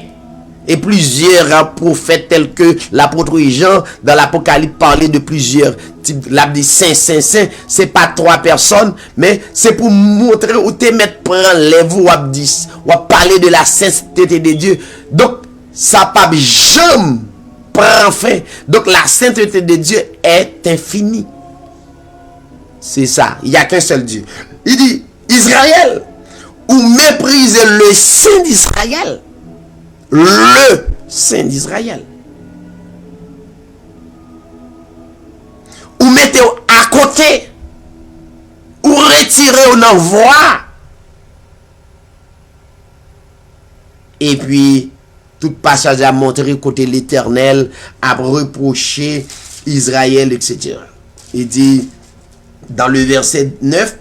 Et plusieurs prophètes tels que l'apôtre Jean dans l'Apocalypse parlaient de plusieurs types. Là dit Saint, Saint, Saint. C'est pas 3 personnes, mais c'est pour montrer où te mettre prendre les vous ou parler de la sainteté de Dieu. Donc ça pas jamais prend fin. Donc la sainteté de Dieu est infinie. C'est ça. Il n'y a qu'un seul Dieu. Il dit Israël, ou méprisez le Saint d'Israël. Le Saint d'Israël. Ou mettez à côté. Ou retirez ou envoie. Et puis, tout passage a montré côté l'Éternel, a reproché Israël, etc. Il dit, dans le verset 9,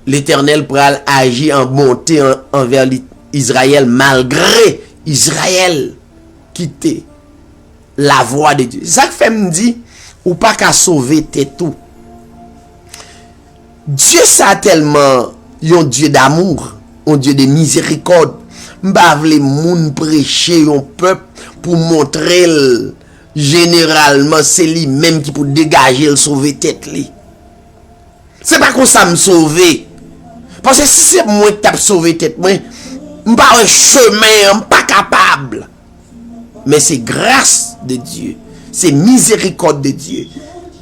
l'Éternel pral agir en bonté envers Israël, malgré Israël quitter la voie de Dieu. Ça fait me dit, ou pas qu'à sauver tes tout. Dieu ça tellement un Dieu d'amour, un Dieu de miséricorde. M'bave les moun prêcher un peuple pour montrer généralement c'est lui même qui pour dégager le sauver tête li. C'est pas comme ça me sauver. Parce que si c'est moi qui t'a sauvé tête moi, m'pas un chemin, pas capable. Mais c'est grâce de Dieu, c'est miséricorde de Dieu.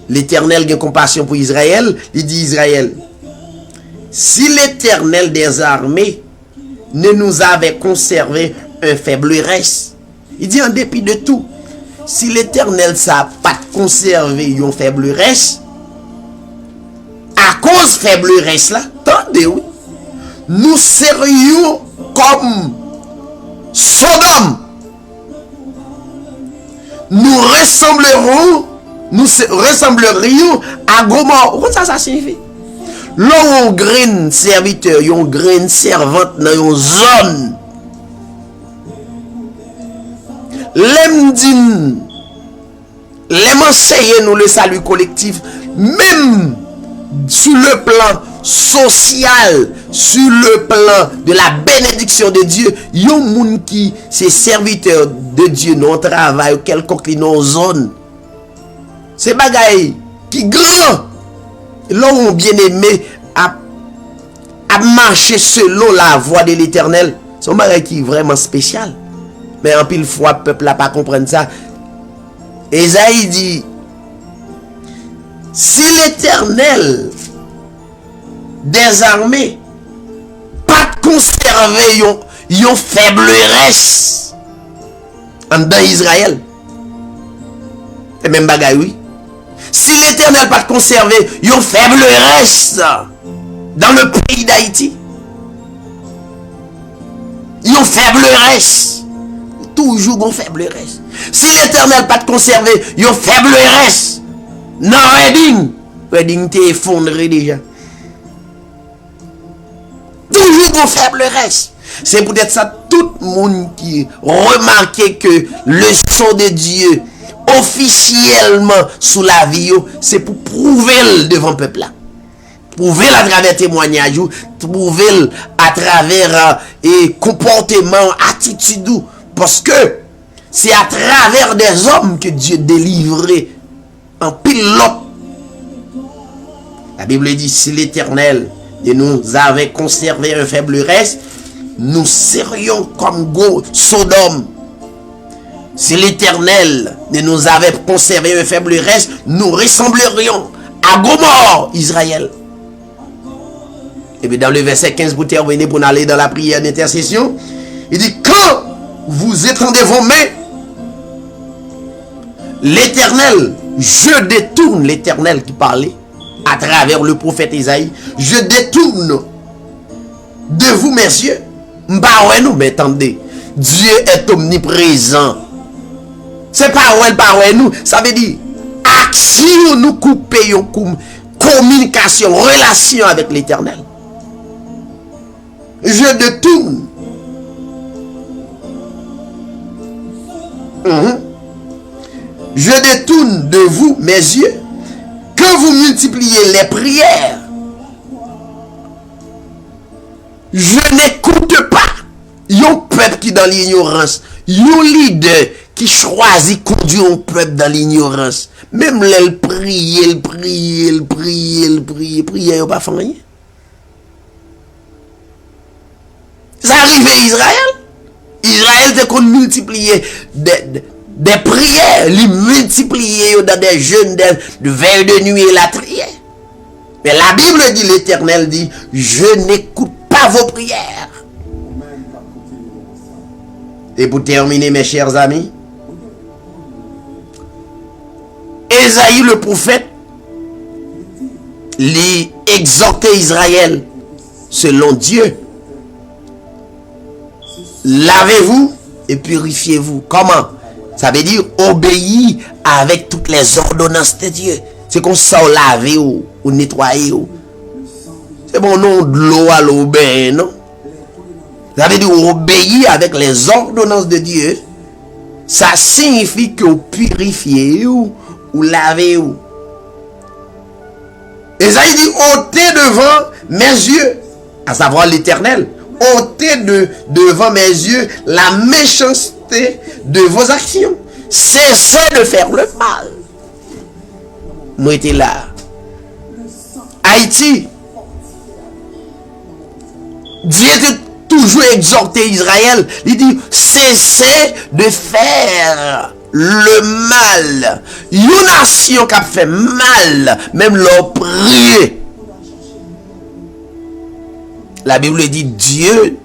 L'Éternel a compassion pour Israël, il dit Israël, si l'Éternel des armées ne nous avait conservé un faible reste, il dit en dépit de tout, si l'Éternel n'a pas conservé un faible reste, à cause faible reste là, attendez oui, nous serions comme Sodome. Nous ressemblerions à Gomorrhe. Qu'est-ce que ça signifie? L'on grain serviteur, yon grain servante dans une zone. L'emdin, l'enseigner nous le salut collectif, même sur le plan social, sur le plan de la bénédiction de Dieu, yon moun qui c'est serviteur de Dieu non travail quelconque non zone. C'est bagaille qui grand L'homme bien-aimé a marché selon la voie de l'Éternel. C'est un bagage qui est vraiment spécial. Mais en pile fois, le peuple n'a pas compris ça. Esaïe dit, si l'Éternel des armées pas conserver yon faiblesse en dans Israël, et même bagaille oui. Si l'Éternel pas conserver yon faiblesse dans le pays d'Haïti, yon faiblesse, toujours yon faiblesse. Si l'Éternel pas conserver yon faiblesse, non Redding t'est effondré déjà. Toujours yon faiblesse. C'est peut-être ça tout le monde qui remarque que le son de Dieu officiellement sous la vie, c'est pour prouver devant le peuple là. Prouver à travers témoignage, prouver à travers comportement, attitude. Parce que c'est à travers des hommes que Dieu délivrait en pilote. La Bible dit, si l'Éternel nous avait conservé un faible reste, nous serions comme Sodome. Si l'Éternel nous avait conservé un faible reste, nous ressemblerions à Gomorrhe, Israël. Et bien dans le verset 15, pour terminer, pour aller dans la prière d'intercession, il dit, quand vous étendez vos mains, l'Éternel, je détourne, l'Éternel qui parlait à travers le prophète Isaïe, je détourne de vous mes yeux. Mais attendez, Dieu est omniprésent. C'est pas ouais nous, ça veut dire action nous couper communication, relation avec l'Éternel. Je détourne. Je détourne de vous mes yeux. Quand vous multipliez les prières, je n'écoute pas. Yon peuple qui dans l'ignorance, yon leader qui choisit conduire un peuple dans l'ignorance. Même l'elle prie, yon pas fait rien. Ça arrive à Israël. Israël te qu'on multiplier des prières, les multiplier dans des jeûnes de veille de nuit et la prière. Mais la Bible dit, l'Éternel dit, je n'écoute pas vos prières. Et pour terminer, mes chers amis, Esaïe le prophète lui exhortait Israël selon Dieu. Lavez-vous et purifiez-vous. Comment? Ça veut dire obéir avec toutes les ordonnances de Dieu. C'est comme ça, laver ou nettoyer. C'est bon nom de l'eau à l'eau, ben non? Ça veut dire obéir avec les ordonnances de Dieu. Ça signifie que vous purifiez ou lavez. Esaïe dit, ôtez devant mes yeux, à savoir l'Éternel, ôtez devant mes yeux la méchanceté de vos actions. Cessez de faire le mal. Nous étions là. Haïti. Dieu était toujours exhorté Israël. Il dit, cessez de faire le mal. Une nation qui a fait mal, même leur prier. La Bible dit, Dieu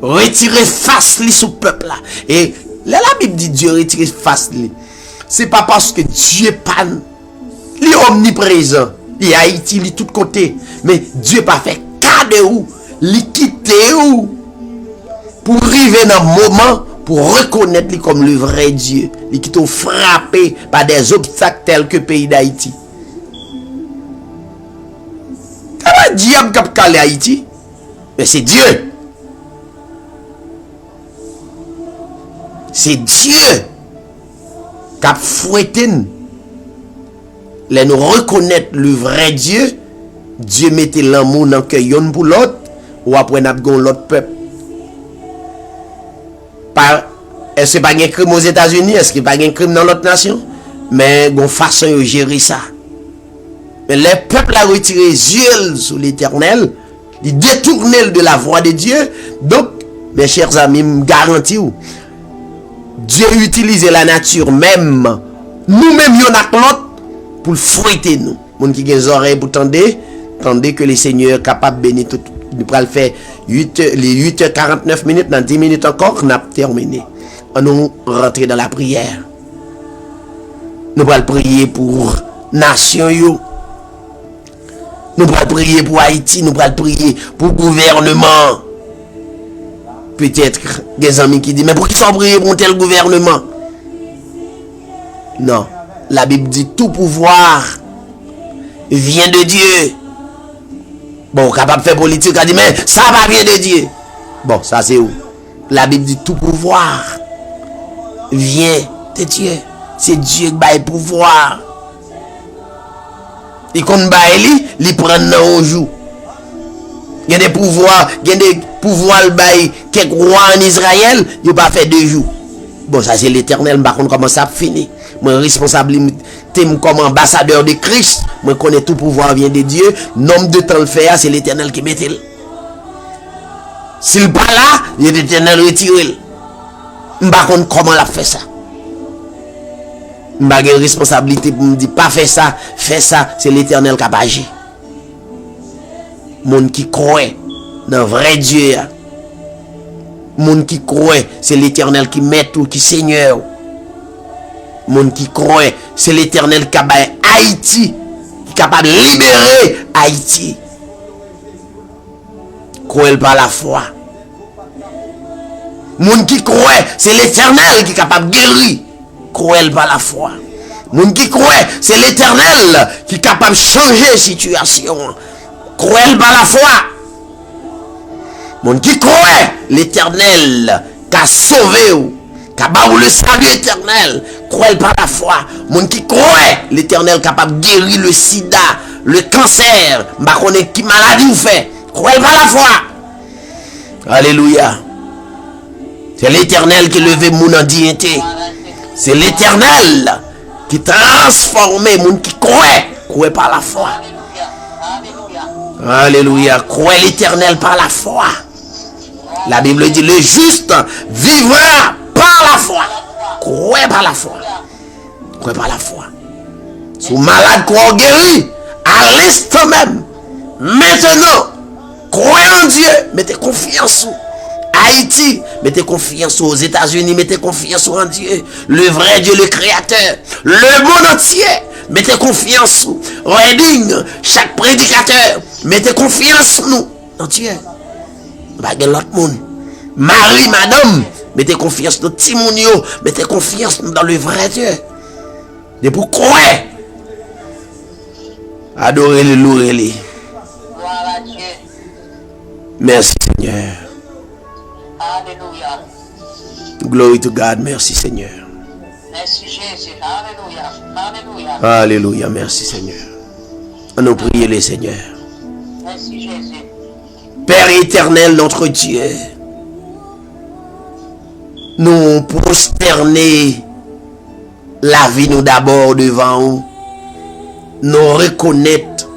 retirez face li sous peuple là. Et là, la Bible dit Dieu retirez face li. C'est pas parce que Dieu pas li omniprésent. Il Haïti li tout côté. Mais Dieu pas fait cas de où. Li quitter ou. Pour arriver dans le moment pour reconnaître lui comme le vrai Dieu. Li qui t'ont frappé par des obstacles tels que le pays d'Haïti. Comment diable qui a calé Haïti? Mais c'est Dieu. C'est Dieu qui a fouetté. Les nous reconnaître le vrai Dieu. Dieu mettait l'amour dans le cœur pour l'autre. Ou après nous avons l'autre peuple. Est-ce que pas un crime aux États-Unis? Est-ce qu'il n'y a pas un crime dans l'autre nation? Mais une façon de gérer ça. Mais le peuple a retiré les yeux sur l'Éternel, il détourné de la voie de Dieu. Donc, mes chers amis, me garantis, Dieu utilise la nature même, nous-mêmes, y'en a l'autre, pour le fouetter nous. Moun qui a des oreilles pour tendez que le Seigneur est capable de bénir tout. Nous pourrons le faire les 8h49 minutes, dans 10 minutes encore, on a terminé. On nous rentrer dans la prière. Nous pourrons prier pour nation yo. Nous pourrons prier pour Haïti, nous pourrons prier pour le gouvernement. Peut-être des amis qui disent, mais pour qui sont prier pour un tel gouvernement? Non. La Bible dit tout pouvoir vient de Dieu. Bon, capable de faire politique, a dit, mais ça va bien de Dieu. Bon, ça c'est où? La Bible dit tout pouvoir vient de Dieu. C'est Dieu qui a le pouvoir. Et quand il prend dans un jour. Il y a des pouvoirs, quelques rois en Israël, il pas fait 2 jours. Bon, ça c'est l'Éternel, par contre, comment ça finit. Moi, responsabilité comme ambassadeur de Christ, moi, connais tout pouvoir vient de Dieu. Nombre de temps le faire, c'est l'Éternel qui met il. S'il pas là, il y a l'Éternel retiré. Par contre, comment il a fait ça? J'ai une responsabilité pour me dire, pas faire ça, c'est l'Éternel qui a agi. Moun qui croit dans vrai Dieu. Moun qui croit, c'est l'Éternel qui met tout, qui Seigneur. Moun qui croit, c'est l'Éternel qui a Haïti, qui est capable de libérer Haïti. Croyez par la foi. Moun qui croit, c'est l'Éternel qui est capable de guérir. Croyez par la foi. Moun qui croit, c'est l'Éternel qui est capable de changer la situation. Croyez par la foi. Moun qui croit, l'Éternel qui a sauvé, qui a le salut éternel. Croyez par la foi. Moun qui croit, l'Éternel capable de guérir le sida, le cancer, ma connaît qui maladie vous fait. Croyez par la foi. Alléluia. C'est l'Éternel qui levait moun en dignité. C'est l'Éternel qui transforme moun qui croit par la foi. Alléluia. Croyez l'Éternel par la foi. La Bible dit, le juste vivra par la foi. Croyez par la foi. Croyez par la foi. Si vous malade, croyez guéri, à l'instant même. Maintenant, croyez en Dieu. Mettez confiance en Haïti. Mettez confiance aux États-Unis. Mettez confiance en Dieu. Le vrai Dieu, le Créateur. Le monde entier. Mettez confiance en Reading. Chaque prédicateur. Mettez confiance en nous. En Dieu. Bagay l'autre monde. Marie, madame, mettez confiance dans Timonio, mettez confiance dans le vrai Dieu. Et pourquoi? Adorez-le, louez-le. Merci Seigneur. Alléluia. Glory to God, merci Seigneur. Merci Jésus. Alléluia. Alléluia. Alléluia, merci Seigneur. On nous prie le Seigneur. Merci Jésus. Père éternel, notre Dieu, nous prosterner la vie nous d'abord devant nous, nous reconnaître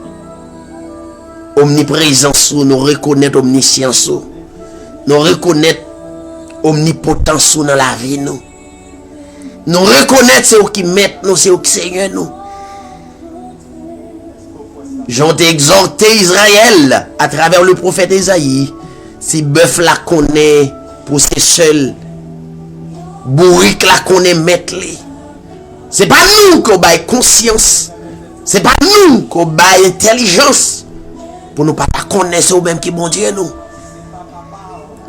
omniprésence, nous reconnaître omniscience, nous reconnaître omnipotence dans la vie nous. Nous reconnaître c'est qui met nous, c'est qui Seigneur nous. J'ont exhorté Israël à travers le prophète Esaïe. Si bœuf la connaît pour ses seuls, bourrique la connaît mettre. C'est pas nous qu'on baille conscience. C'est pas nous qu'on baille intelligence. Pour nous pas connaître au même qui bon Dieu nous.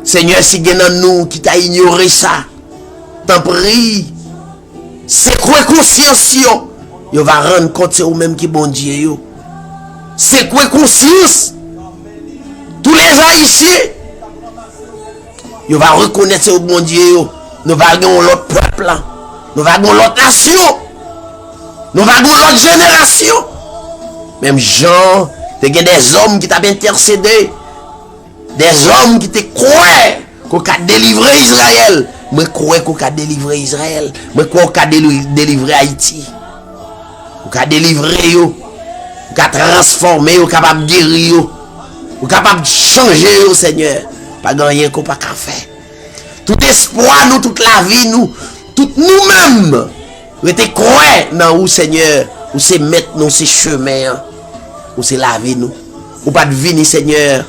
Seigneur, si il y a nous qui t'a ignoré ça, t'en prie. C'est quoi conscience yo? Yo va rendre compte c'est au même qui bon Dieu yo. C'est quoi conscience? Tous les Haïtiens, ils vont reconnaître ce bon Dieu. Nous allons l'autre peuple. Nous allons l'autre nation. Nous allons l'autre génération. Même Jean, il y a des hommes qui t'ont intercédé. Des hommes qui te croient qu'on a délivré Israël. Moi, je crois qu'on a délivré Israël. Moi, je crois qu'on a délivré Haïti. Qu'on a délivré yo. Ou ka transformer, ou capable de guérir, ou capable de changer, Seigneur. Pas gagner qu'on pas qu'à faire. Tout espoir, nous, toute la vie, nous, tout nous-mêmes, nous étions croyants dans vous, Seigneur. Ou c'est mettre nous ces chemins, ou c'est laver nous. Ou pas de venir, Seigneur,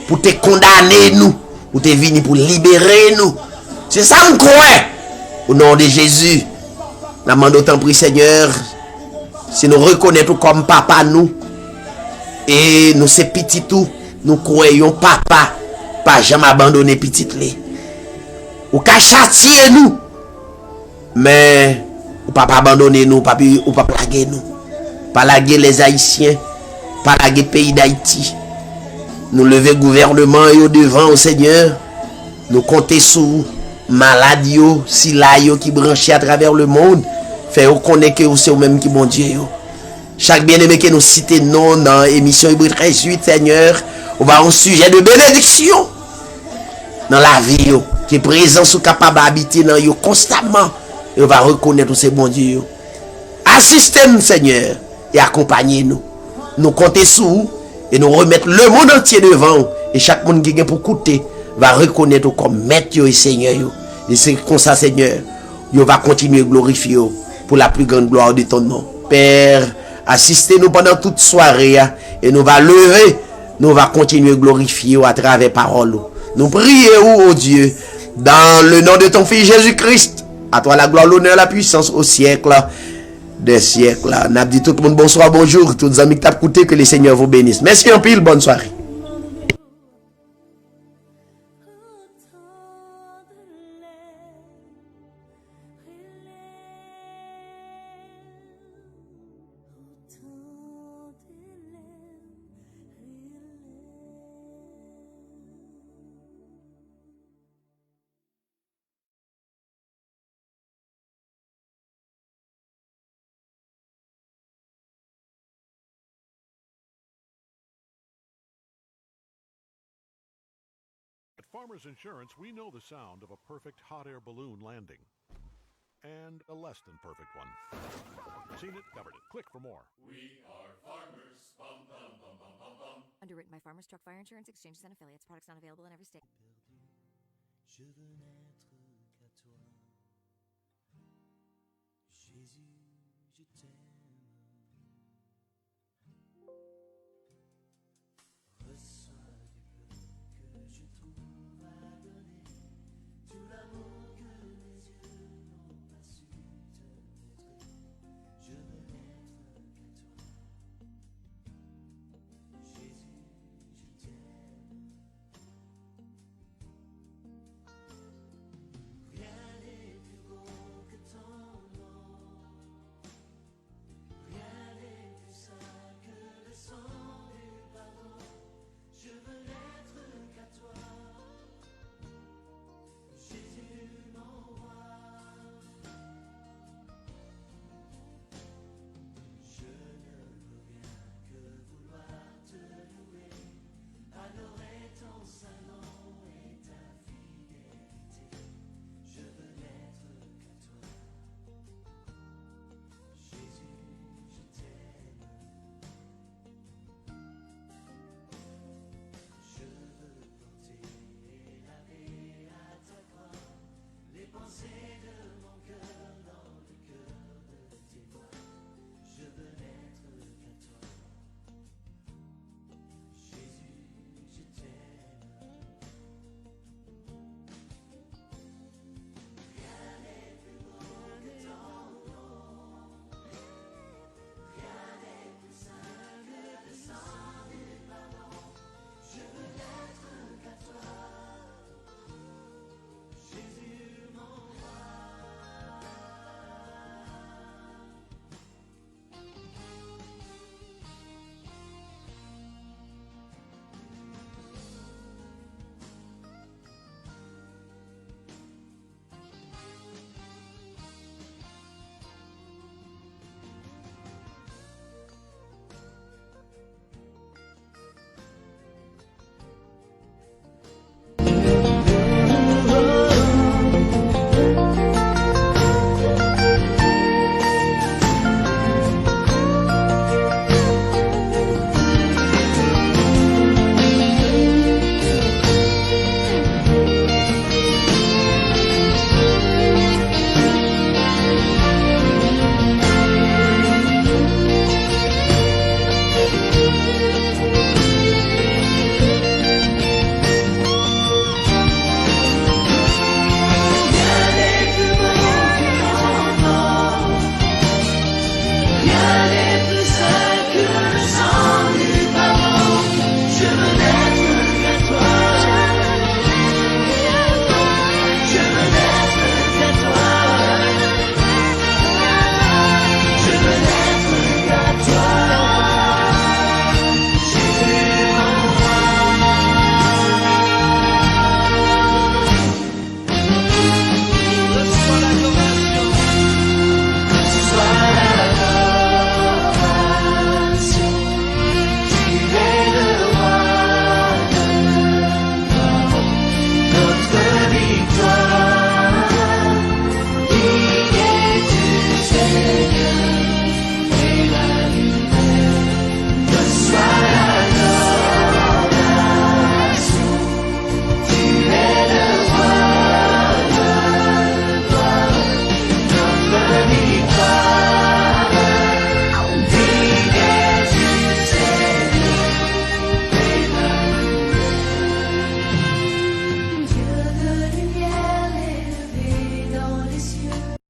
pour te condamner nous, ou te venir pour libérer nous. C'est ça nous croyons. Au nom de Jésus, nous demandons autant prix, Seigneur, si nous reconnaissons comme papa nous, et nous c'est petit tout, nous croyons papa, pas jamais abandonner petit les. Ou qu'à châtier nous, mais ou pas abandonner nous, ou pas plaguer nous, pas laguer les Haïtiens, pas laguer le pays d'Haïti. Nous lever gouvernement et au devant au Seigneur, nous compter sur malades si là qui branchent à travers le monde, fait reconnaître que c'est au même qui bon Dieu. Chaque bien-aimé que nous citons non dans l'émission Hybride 38, Seigneur, on va un sujet de bénédiction dans la vie, qui est présent, sont capable d'habiter dans yo constamment, et on va reconnaître tous ces bons Dieu. Assistez-nous, Seigneur, et accompagnez-nous. Nous comptons sur vous, et nous remettre le monde entier devant, et chaque monde qui vient pour écouter va reconnaître comme maître et Seigneur. Et c'est comme ça, Seigneur, vous va continuer à glorifier pour la plus grande gloire de ton nom. Père, assistez-nous pendant toute soirée, et nous va lever, nous va continuer à glorifier à travers parole. Nous prions, oh Dieu, dans le nom de ton Fils Jésus-Christ. À toi la gloire, l'honneur, la puissance au siècle des siècles. N'a dit tout le monde bonsoir, bonjour. Tous les amis qui t'ont écouté, que le Seigneur vous bénisse. Merci en pile, bonne soirée. At Farmers Insurance, we know the sound of a perfect hot air balloon landing. And a less than perfect one. Seen it, covered it. Click for more. We are farmers. Bum, bum, bum, bum, bum, bum. Underwritten by Farmers Truck Fire Insurance Exchanges and Affiliates. Products not available in every state. Je veux n'être qu'à toi. Jésus, je t'aime.